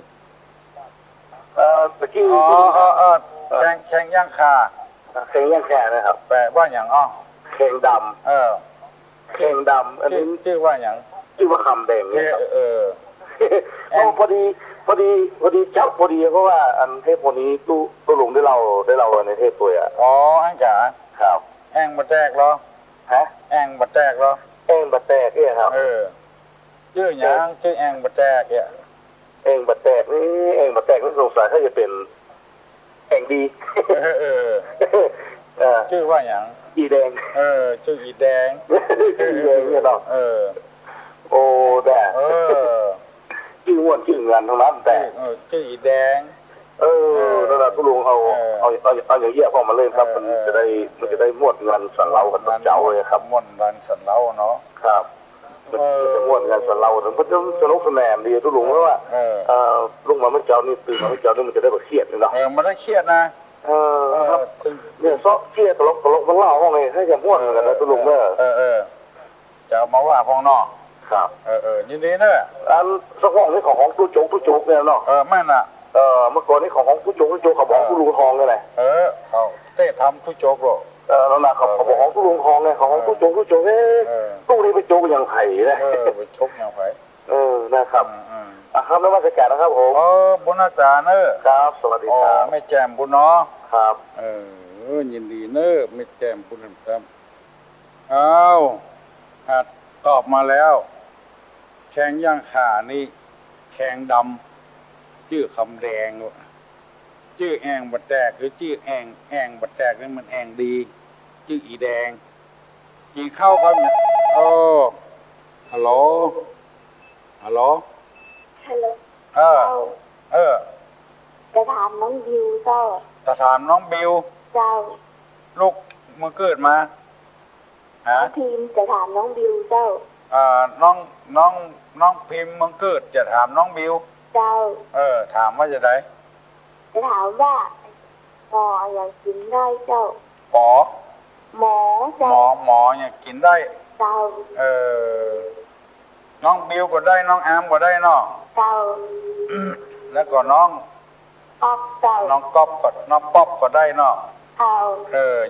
ตะกี้แข่งย่างคาแข่งย่างแค่นะครับแปลว่าอย่างแข่งดำ แข่งดำอันนี้ ชื่อว่าอย่าง ชื่อว่าคำแดงเนี่ยครับ แอง พอดีจับพอดีเพราะว่าอันเทพคนนี้ตู้ลุงได้เราในเทพตัวอ่ะ อ๋ออังจ๋า ครับ แองบัดแตกเหรอ ฮะ แองบัดแตกเหรอ เองบัดแตกเนี่ยครับ ชื่ออย่างชื่อแองบัดแตกเนี่ย เองบัดแตกนี่สงสัยถ้าจะเป็นแองดี ชื่อว่าอย่าง อีแดง ชื่ออีแดง อีแดงเนี่ยเนาะโอ้แต่ชื่ออ้วนชื่องานทั้งนั้นแต่ ชื่ออีแดง นั่นแหละตู้ลุงเอาอย่างเยี่ยพอมาเล่นครับมันจะได้ม้วนงานสันเล้ากันเจ้าเลยครับ ม้วนงานสันเล้าเนาะ ครับมันจะม้วนงานสันเล้าแต่มันจะสนุกสนานดีตู้ลุงเพราะว่าลุงมาเมื่อเช้านี่ตื่นมาเมื่อเช้านี่มันจะได้แบบเครียดเนาะมันได้เครียดนะครับ เนี่ยซอกเครียดตลกมันเล่าห้องไงให้จะม้วนกันนะตู้ลุงเนี่ยจะเอามาว่าพ้องนอกครับยินดีเนอะอันสักห้องนี้ของตู้โจ๊กเนี่ยเนาะแม่น่ะเมื่อก่อนนี้ของตู้โจ๊กเขาบอกตู้ลุงทองเลยแหละเขาเต้ทำตู้โจ๊กหรอแล้วนะเขาบอกของตู้ลุงทองไงของตู้โจ๊กตู้นี้ไปโจ๊กอย่างไผ่เลยไปชกอย่างไผ่นะครับครับแล้วมาสกัดนะครับผมบุญอาจารย์เนอะครับสวัสดีครับไม่แจมบุญเนาะครับยินดีเนอะไม่แจมบุญครับเอาตอบมาแล้วแข้งย่างขานี่แข้งดำชื่อคำแดงชื่อแองบัดแตกหรือชื่อแองบัดแตกนี่มันแองดีชื่ออีแดงกินข้าวครับเนี่ยฮัลโหลฮัลโหลจะถามน้องบิวเจ้าจะถามน้องบิวเจ้าลูกมึงเกิดมาพิมจะถามน้องบิวเจ้าน้องพิมพ์มึงเกิดจะถามน้องบิวเจ้าถามว่าจะได้จะถามว่าหมออย่างกินได้เจ้าหมอเจ้าหมออย่างกินได้เจ้าน้องบิวก็ได้น้องอามก็ได้เนาะเจ้าแล้วก็น้องป๊อบเจ้าน้องก๊อบก็น้องป๊อบก็ได้เนาะ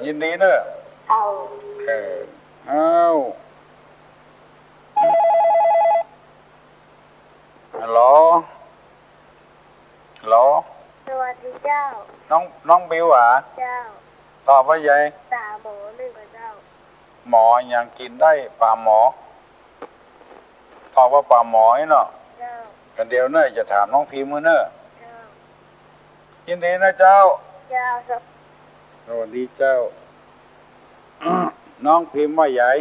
ยินดีเนอะฮัลโหลสวัสดีเจ้าน้องบิวเจ้าตอบว่าไงตาหมอหนึ่งเจ้าหมอยังกินได้ปลาหมอตอบว่าปลาหมอเนาะกันเดียวเนอะจะถามน้องพิมพ์เนอะยินดีนะเจ้าสวัสดีเจ้า น้องพิมพ์ว่าใหญ่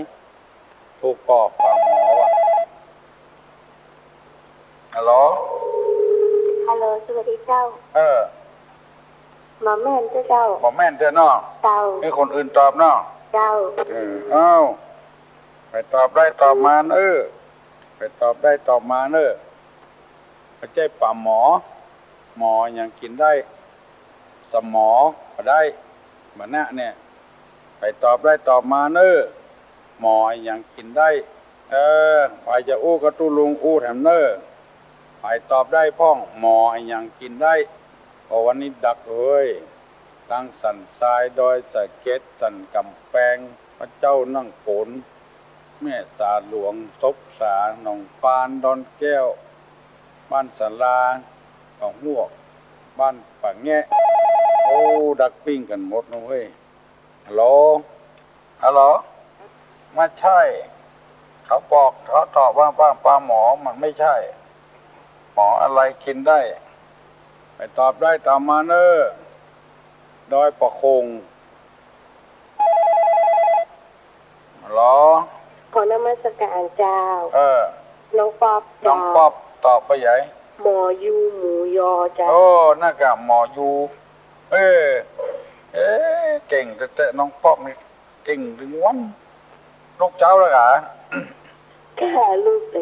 ถูกปอกปลาหมอวะฮัลโหลสวัสดีเจ้าหมอแม่นเจ้าหมอแม่นเนาะให้คนอื่นตอบเนาะเจ้าไปตอบได้ตอบมาไปตอบได้ตอบมาไม่ใช่ปลาหมอยังกินได้สมอก็ได้มานะเนี่ยไปตอบได้ตอบมาหมอยังกินได้ไปจะอู้กับตู้ลุงอู้แถมไปตอบได้พ่องหมอยังกินได้วันนี้ดักเลยตั้งสันทรายดอยสะเก็ดสันกำแพงพระเจ้านั่งโขนแม่สาหลวงซบสาหนองปานดอนแก้วบ้านสาราของหวกบ้านปากแงะดักปิ้งกันหมดนะเว้ยฮัลโหลไม่ใช่เขาตอบว่าปลาหมอมันไม่ใช่หมออะไรกินได้ไปตอบได้ตามมาดอยประคงฮัลโหลขอนมัสการเจ้าน้องป๊อบตอบไปใหญ่หมอยูหมูยอจ้าน่ากะหมอยูเก่งแต่น้องป๊อบนี่เก่งถึงวันลูกเจ้าแล้วกะแค่ลูกแต่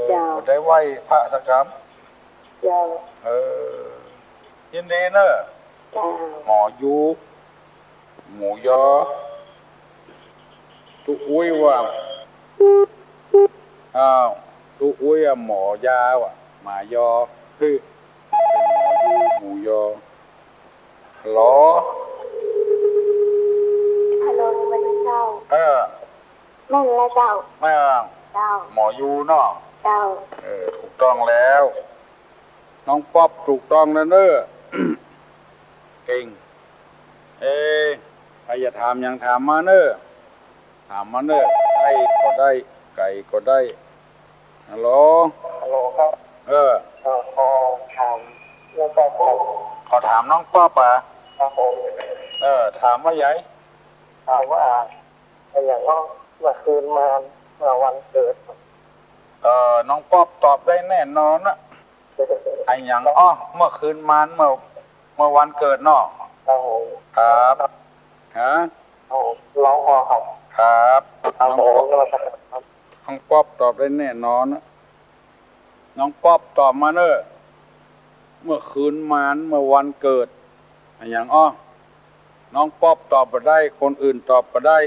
เจ้าได้ไหวพระสักครั้งเจ้ายินดีเนอะหมอยูหมูยอตุอุ้ยว่าตุอุ้ยหมอยาว่ะหมายอคือหมูยอฮัลโหลสวัสดีเจ้าแม่นแล้ว เจ้า แม่ง เจ้า หมอยูเนาะ เจ้า ถูกต้องแล้ว น้องป๊อบถูกต้องแล้วเนอะ เก่ง ใครจะถามยังถามมาเนอะถามมาเนอะไก่ก็ได้ไก่ก็ได้ฮัลโหล ฮัลโหลครับ ขอถามแล้วก็ขอถามน้องป๊อบอ่ะ ครับผม ถามว่าใหญ่ ถามว่าอย่างว่าเมื่อคืนมาเมื่อวันเกิด น้องป๊อบตอบได้แน่นอนนะไอ้หยังเมื่อคืนมานเมื่อวันเกิดเนาะ ครับผม ครับฮะ ร้องพอครับ ครับน้อง ผมก็มาครับ น้องป๊อบตอบได้แน่นอนนะน้องป๊อบตอบมาเนอะเมื่อคืนมานเมื่อวันเกิดไอ้หยังน้องป๊อบตอบไปได้คนอื่นตอบไปได้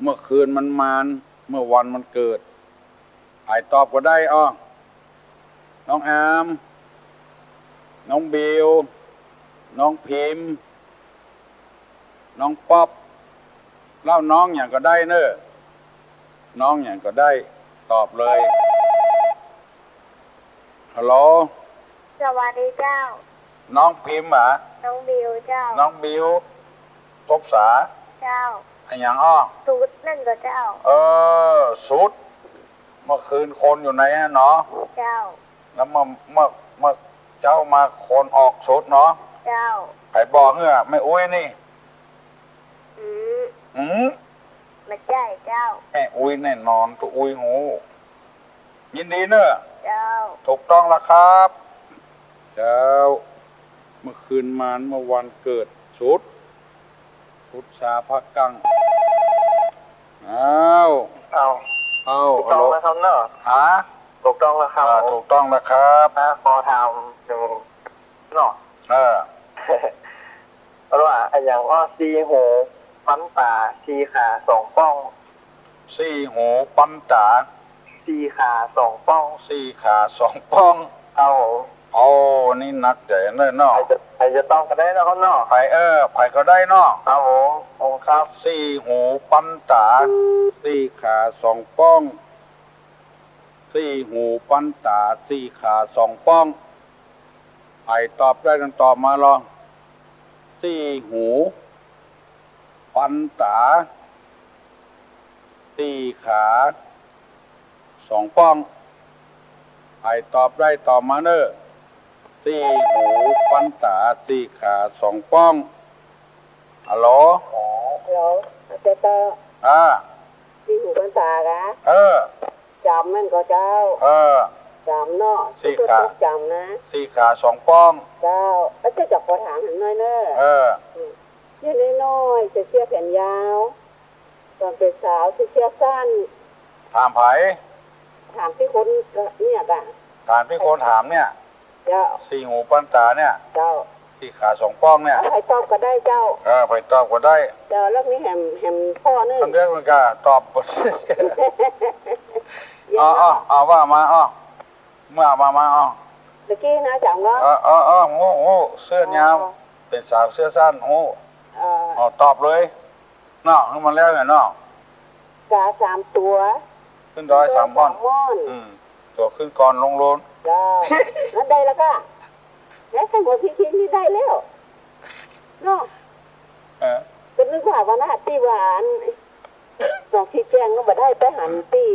เมื่อคืนมันมานเมื่อวันมันเกิดไอ้ตอบก็ได้น้องอามน้องบิวน้องพิมพ์น้องป๊อบเล่าน้องอย่างก็ได้เนอะน้องอย่างก็ได้ตอบเลยฮัลโหล สวัสดีเจ้า น้องพิมพ์เหรอ น้องบิวเจ้า น้องบิวทบษา เจ้า ไอ้หยังสูตรนั่นก็เจ้า สุดเมื่อคืนคนอยู่ไหนฮะเนาะ เจ้า แล้วเมื่อเจ้ามาคนออกสุดเนาะ เจ้า ไอ้บอกเหรอไม่อุ้ยนี่ อืมไม่ใช่เจ้า แม่อุ้ยแน่นอนตัวอุ้ยหูยินดีเนอะ เจ้า ถูกต้องแล้วครับเจ้าเมื่อคืนมานเมื่อวันเกิดสุดพุทธาพักกังเอาฮัลโหล แล้วครับเนอะ หา ถูกต้องแล้วครับ ถูกต้องแล้วครับ ขอถามหนึ่งเนาะ เพราะว่าอย่างว่าซีหูฟันตาซีขาสองป้อง สี่หูปันตา ซีขาสองป้อง สี่ขาสองป้อง เอา โอ้นี่นักใหญ่เนอะเนาะ ใครจะต้องกันได้นะครับเนาะ ไผก็ได้เนาะ เอาผมครับ สี่หูปันตาสี่ขาสองป้องสี่หูปันตาสี่ขาสองป้องไผตอบได้กันตอบมาลองสี่หูปันตาสี่ขาสองป้องไผตอบได้ตอบมาเนอะสี่หูปันตาสี่ขาสองป้องฮัลโหล แล้วเจ้าเจ้าที่หูปันตากะจำนั่นก็เจ้าจำเนาะที่ก็จำนะ สี่ขาสองป้อง เจ้าแล้วจะจับขอถามหันหน่อยเนอะยืนน้อยจะเชี่ยแขนยาวตอนเป็นสาวจะเชี่ยสั้น ถามไผ ถามที่คนเนี่ยกะ ถามที่คนถามเนี่ย เจ้า สี่หูปันตาเนี่ย เจ้า สี่ขาสองป้องเนี่ย ใครตอบก็ได้เจ้า ไผตอบก็ได้ เจ้าแล้วมีแหมพ่อเนอะ ท่านเรื่องมันก็ตอบว่ามาเมื่อมาเมื่อกี้นะจังว่าโง่เสื้อยาวเป็นสาวเสื้อสั้นโง่ตอบเลยเนาะขึ้นมาแล้วเนี่ยเนาะ กา3 ตัว ขึ้นดอย3 ม่อนตัวขึ้นก่อนลงโลน จ้าแล้วได้แล้วก็แล้วทั้งหมดที่คิดนี่ได้แล้วเนาะก็นึกว่าวันนั้นที่หวานสองที่แจ้งก็บ่ได้ไปหันที่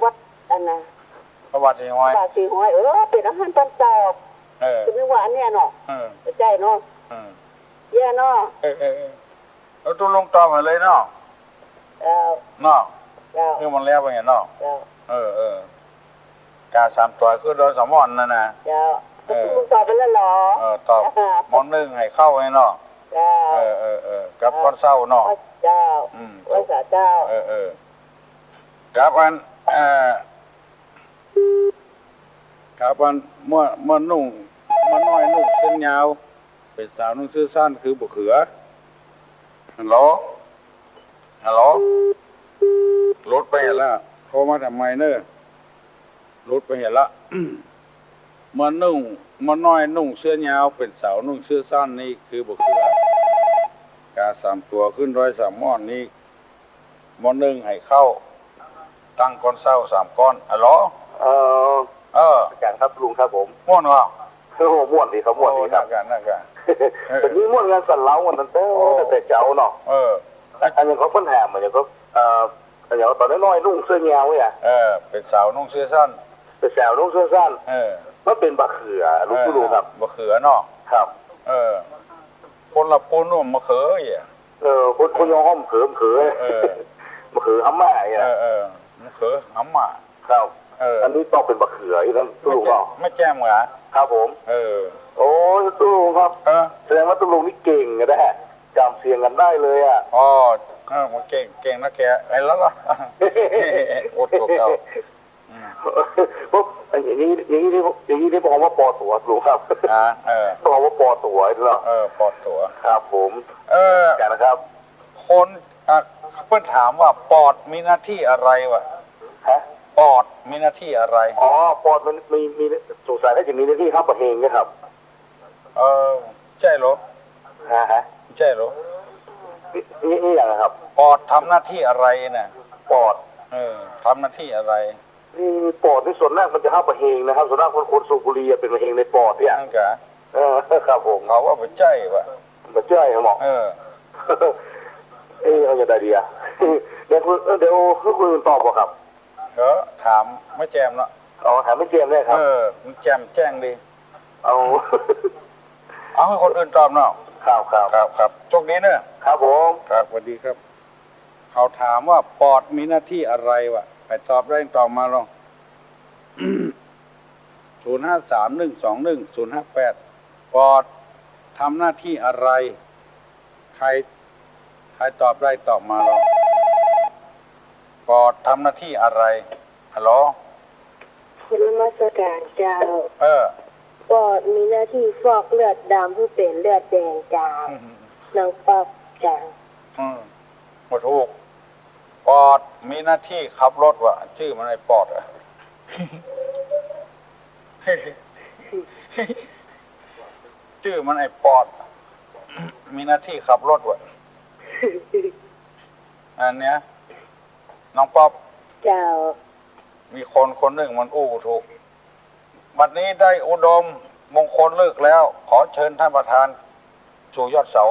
วัดอันน่ะ ประวัติห้อย บาสีห้อยเป็นอาหารตอนตอบก็นึกว่าอันเนี้ยเนาะใจเนาะแย่เนาะแล้วตัวลงตอบมาเลยเนาะเนาะ คือมันแล้วไปเห็นเนาะกา3 ตัวคือโดน3 ม่อนนั่นนะมึงตอบไปแล้วหรอตอบม่อน1ให้เข้าไงเนาะกับก้อนเศร้าเนาะเจ้าไว้สาเจ้ากับอันครับอันเมื่อนุ่งมันน้อยนุ่งเส้นยาวเป็นสาวนุ่งเสื้อสั้นคือบุเขือฮัลโหลรถไปเห็นแล้วโทรมาทำไมเนอะรถไปเห็นละ มันน้อยนุ่งเสื้อยาวเป็นสาวนุ่งเสื้อสั้นนี่คือบุเขือกา3 ตัวขึ้น103 ม่อนนี่ มอ1ให้เข้าตั้งก้อนเศร้า3ก้อนอ๋อเหรอเออาจารย์ครับลุงครับผมม่วนว่ะโอ้ม่วนดีครับม่วนดีครับน่ากันแต่นี่ม่วนงานสั่นเล้าวันนั้นแต่เจ้าเนาะอันนี้เขาเพิ่นแหมเหมือนอย่างเขาอันอย่างตอนน้อยๆนุ่งเสื้อแงวเนี่ยเป็นสาวนุ่งเสื้อสั้นเป็นสาวนุ่งเสื้อสั้นมันเป็นบะเขือลุงครับบะเขือเนาะครับคนละปูนุ่มมะเขืออ่ะคนยองห้อมเขือมะเขือฮัมม่าอ่ะมะเขือฮัมม่าครับอันนี้ต้องเป็นบะเขืออีกแล้วตุลุงก็ไม่แจ่มเหรอครับผมโอ้ตุลุงครับแสดงว่าตุลุงนี่เก่งนะฮะจำเสียงกันได้เลยอ่ะอ๋อมันเก่งนะแกไอ้แล้วล่ะโอ้โหเก่าปุ๊บอย่างนี้ที่บอกว่าปอตัวลุงครับบอกว่าปอตัวเหรอปอตัวครับผมกันนะครับคนเพื่อนถามว่าปอดมีหน้าที่อะไรวะปอดมีหน้าที่อะไรอ๋อปอดมันมีสงสัยได้จะมีหน้าที่ครับประเฮงนะครับใช่หรอใช่หรอนี่อย่างนะครับปอดทำหน้าที่อะไรเนี่ยปอดทำหน้าที่อะไรนี่ปอดในส่วนแรกมันจะเข้าประเฮงนะครับส่วนแรกคนสูบบุหรี่เป็นประเฮงในปอดเนี่ยนั่นกะครับผมเขาว่าเป็นใจวะเป็นใจครับหมอเอาอย่างไรดีอ่ะเดี๋ยวคุณตอบบ่ครับถามไม่แจมเนาะถามไม่แจมเลยครับมันแจมแจ้งดีเอาให้คนอื่นตอบเนาะครับโชคดีเนอะครับผมครับสวัสดีครับเขาถามว่าปอดมีหน้าที่อะไรวะไปตอบได้ตอบมาลอง0531210058ปอดทำหน้าที่อะไรใครตอบได้ตอบมาลองปอดทำหน้าที่อะไรฮัลโหลคุณมาสการเจ้าปอดมีหน้าที่ฟอกเลือดดำผู้เป็นเลือดแดงจางน้องปอบจางหมดถูกปอดมีหน้าที่ขับรถวะชื่อมันไอ้ปอดอะชื่อมันไอ้ปอดมีหน้าที่ขับรถวะอันเนี้ยน้องป๊อบเจ้ามีคนหนึ่งมันถูกบัดนี้ได้อุดมมงคลเลิกแล้วขอเชิญท่านประธานสู่ยอดเสา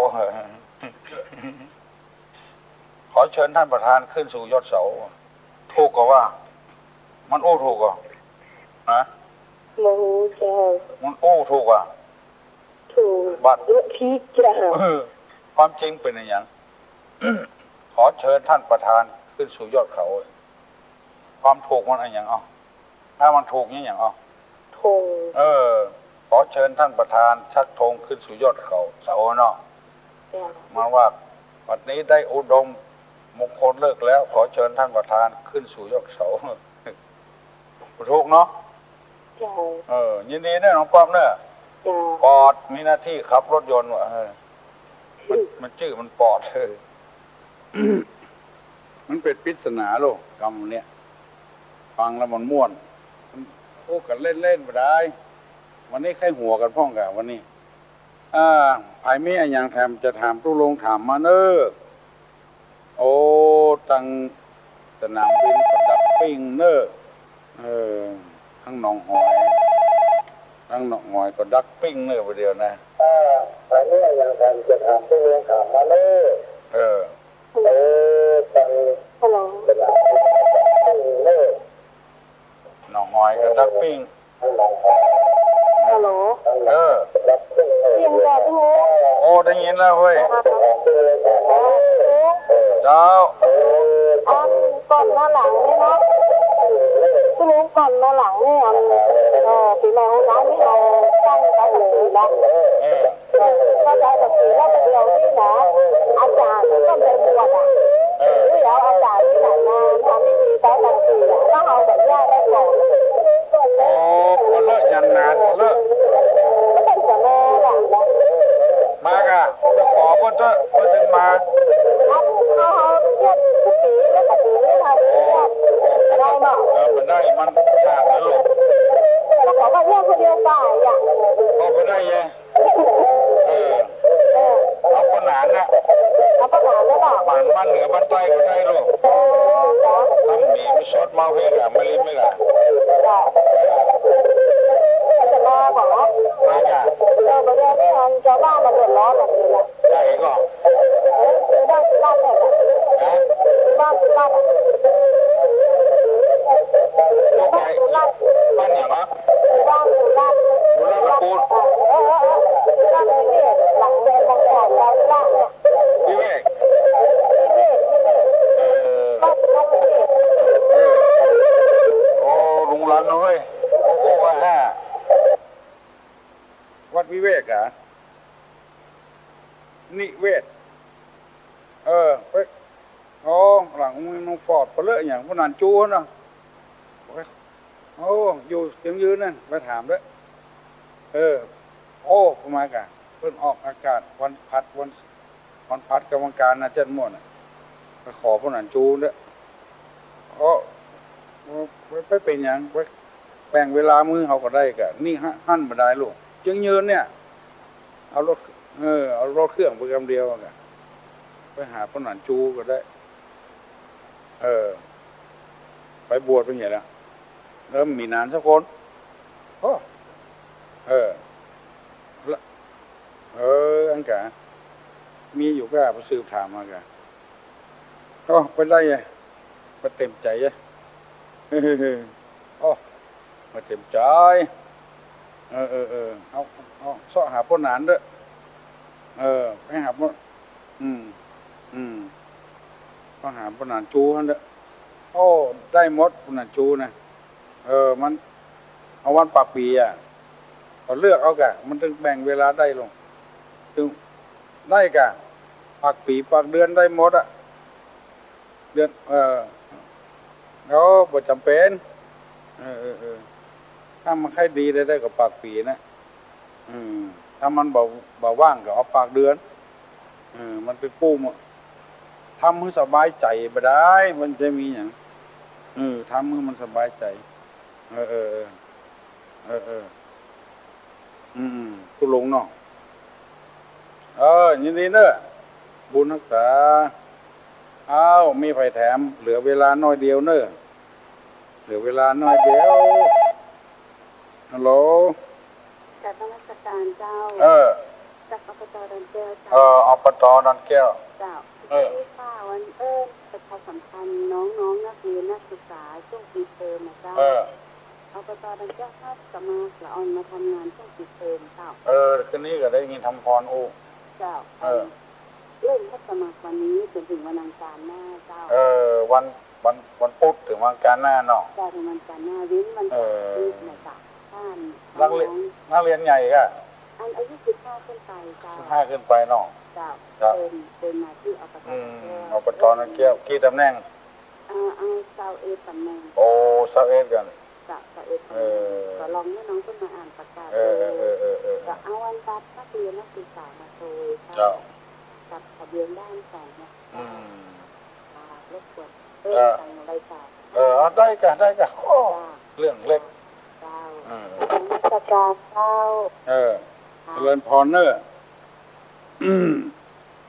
ขอเชิญท่านประธานขึ้นสู่ยอดเสาถูกกว่ามันถูกกว่าโมเจ้ามันถูกกว่าถูกบัดพี่เจ้าความจริงเป็นอย่างขอเชิญท่านประธานขึ้นสู่ยอดเขาความถูกมันอะไรอย่างถ้ามันถูกอย่างธงขอเชิญท่านประธานชักธงขึ้นสู่ยอดเขาเสาเนาะมาว่าวันนี้ได้อุดมมงคลเลิกแล้วขอเชิญท่านประธานขึ้นสู่ยอดเสาถูกเนาะยินดีนะน้องป้อมเนี่ยปอดมีหน้าที่ขับรถยนต์วะมันชื่อมันปอดมันเป็นปริศนาโลกกรรมเนี่ยฟังแล้วมันม่วนพูดกันเล่นไปได้วันนี้ใครหัวกันพ่องกันวันนี้ไอ้มีอย่างแถมจะถามตู้ลงถามมาเนอะโอ้ตั้งสนามบินกับดับปิ้งเนอะทั้งหนองหอยก็ดักปิ้งเนอะไปเดียวนะไอ้มีอย่างแถมจะถามตู้ลงถามมาเนอะตั้งฮัลโหลหนองหอยกับดักปิ้งฮัลโหลยินดีด้วยโอ้ได้ยินแล้วเว้ยเจ้าก่อนมาหลังนี่นะคุณลุงก่อนมาหลังนี่ปีใหม่ของร้านนี่เราตั้งใจเลยนะก็ได้แบบนี้แล้วเดียวนี่นะอาจารย์ก็ไปบวชนี่แล้วอาจารย์ที่ไหนมาทำพิธีใช้บางทีก็เอาแบบญาติได้ก่อนคนเลิกยันนานคนเลิกก็เป็นแต่แม่แบบมากะจะขอเพื่อนถึงมาเขาเรียกผู้ปีแล้วก็ปีนี้ค่ะได้หรอมันได้มันขาดแล้วลูกแล้วเขาก็เรียกคนเดียวไปเอาไปได้ยังเอาขนานนะเอาขนานได้หรอมันเหนือมันใต้ก็ได้ลูก นิเวศไปโอ้หลังมึงน้องฟอร์ดไปเลยอย่างพวกนั้นจูนเนาะโอ้อยู่ยังยืนนั่นไปถามด้วยโอ้ประมาณกันเพิ่นออกอากาศวันพัดกรรมการนะเจ้าหมดไปขอพวกนั้นจูนด้วยไปเป็นอย่างไปแบ่งเวลามือเขาก็ได้กะนี่หั่นมาได้ลูกจึงยืนเนี่ยเอารถเครื่องไปกำเดียวกันไปหาพวกนั้นจูก็ได้ไปบวชเป็นอย่างไรเริ่มมีนานสักคนอันกะมีอยู่ก็ไปสืบถามมากะไปได้ไงไปเต็มใจเลยมาเต็มใจเอาเสาะหาพวกนั้นด้วยไปหาพวกก็หาพวกนั้นจูนั่นด้วยได้หมดพวกนั้นจูนะมันเอาวันปากปีเขาเลือกเอากะมันถึงแบ่งเวลาได้ลงถึงได้กะปากปีปากเดือนได้หมดเดือนเขาบ่จำเป็นถ้ามันค่อยดีได้กับปากปีนะถ้ามันบ่ว่างก็เอาปากเดือนมันเป็นปูมทำให้สบายใจไปได้มันจะมีอย่างทำให้มันสบายใจทุลงเนาะยินดีเนอะบุญรักษามีไฟแถมเหลือเวลาน้อยเดียวเนอะเหลือเวลาน้อยเดียวฮัลโหลจากนมัสการเจ้าจากอบต.ดอนแก้วเจ้าอบต.ดอนแก้วเจ้าที่ข้าวันประชาสัมพันธ์น้องนักเรียนนักศึกษาช่วงปีเทอมนะเจ้าอบต.ดอนแก้วถ้าสมัครละออนมาทำงานช่วงปีเทอมเจ้าคืนนี้ก็ได้ยินทำพรเจ้าเริ่มรับสมัครวันนี้จนถึงวันอังคารหน้าเจ้าวันพุธถึงวันอังคารหน้าเนาะถึงวันอังคารหน้าวินวันที่ไหนจ้ะท่านนักเรียนใหญ่ก็อายุ15ขึ้นไปเจ้า15ขึ้นไปเนาะเจ้าเป็นมาที่อบต.อบต.ดอนแก้วกี่ตำแหน่งเอา21ตำแหน่ง21กันก็ลองให้น้องขึ้นมาอ่านประกาศก็เอาวันบัตรนักเรียนนักศึกษามาโชว์กับทะเบียนด้านสองนะรบกวนทางรายการได้กันเรื่องเล็กเจ้าประกาศเจ้าเจริญพรเนอ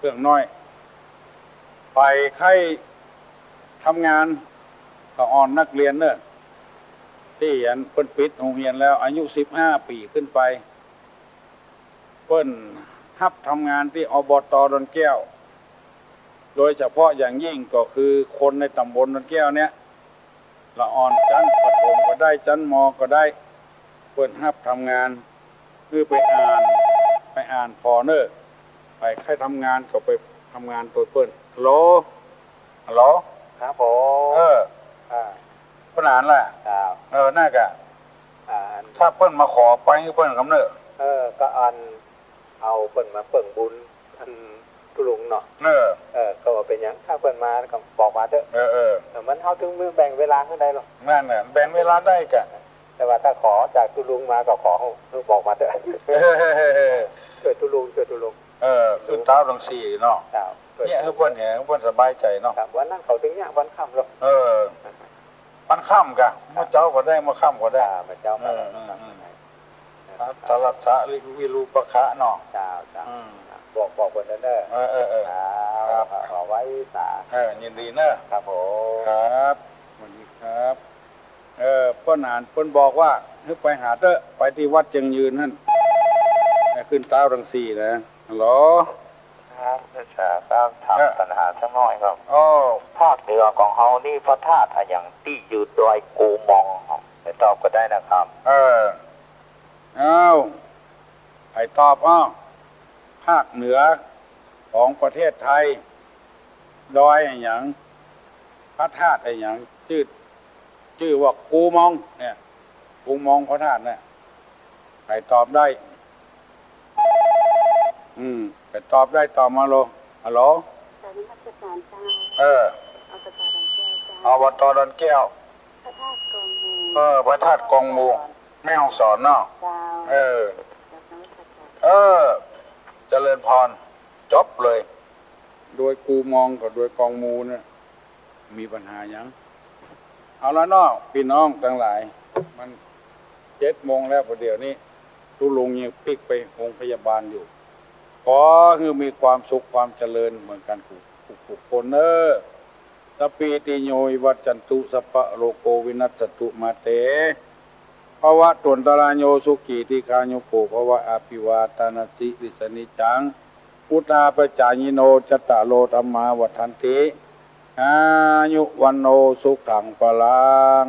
เรื่องน้อยไปใครทำงานก็อ่อนนักเรียนเนอะที่เพิ่นปิดโรงเรียนแล้วอายุ15 ปีขึ้นไปเพิ่นรับทำงานที่อบต.ดอนแก้วโดยเฉพาะอย่างยิ่งก็คือคนในตำบลดอนแก้วเนี้ยละอ่อนชั้นประถมก็ได้ชั้นม.ก็ได้เพิ่นรับทำงานคือไปอ่านพอเนอร์ไปใครทำงานก็ไปทำงานตัวเพิ่นฮัลโหลครับผมเพิ่นอ่านล่ะน่ากะถ้าเพิ่นมาขอไปเพิ่นกำเนิดก็อันเอาเพิ่นมาเปิ่งบุญท่านตุลุงเนาะก็ว่าเป็นหยังถ้าเพิ่นมาก็บอกมาเถอะมันเฮาถึงมือแบ่งเวลาขึ้นได้หรอกนั่นน่ะแบ่งเวลาได้กะแต่ว่าถ้าขอจากตุลุงมาก็ขอให้บอกมาเถอะช่วยตุลุงขึ้นเท้าลงสี่เนาะเนี่ยเพิ่นเนี่ยเพิ่นสบายใจเนาะวันนั้นเขาถึงเนี่ยวันค่ำหรอกวันค่ำกะเมื่อเจ้าก็ได้เมื่อค่ำก็ได้เมื่อเจ้าตลัดสะวิรูปะคะเนาะบอกคนนั้นเด้อขอไว้สายินดีเนอะครับผมครับสวัสดีครับเพิ่นอ่านเพิ่นบอกว่าให้ไปหาเตอะไปที่วัดจึงยืนนั่นขึ้นเต้ารังสีนะฮัลโหลครับจะถามปัญหาสักหน่อยครับภาคเหนือของเฮานี่พระธาตุอย่างที่อยู่ดอยกูมองไปตอบก็ได้นะครับไอ้ตอบภาคเหนือของประเทศไทยดอยอย่างพระธาตุอย่างชื่อว่ากูมองเนี่ยกูมองพระธาตุเนี่ยใครตอบได้ไป ตอบได้ตอบมาโลฮัลโหล ตอนนี้มาจัดการเจ้า เอาตะการดันแก้วเจ้า อบตดอนแก้ว พระธาตุกองมู พระธาตุกองมูแม่ฮ่องสอนเนาะ เจ้า จากนมัสการ เจริญพรจบเลย โดยกูมองกับโดยกองมูเนี่ยมีปัญหายังเอาละเนาะพี่น้องทั้งหลายมัน7 โมงแล้วพอเดี๋ยวนี้ทุลุงยังปิกไปโรงพยาบาลอยู่ขอคือมีความสุขความเจริญเหมือนกันทุกคนสปีติโยวัจจันตุสัพพะโลโกวินัสสตุมาเตภวะตุนตรายโยสุขีติคาโยโกภวะอาภิวาตานาสิริสนิจังพุทธาปจายิโนจตตะโลธัมมาวัฏันติอายุวันโนสุขังปลัง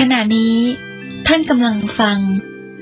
ขณะนี้ท่านกำลังฟัง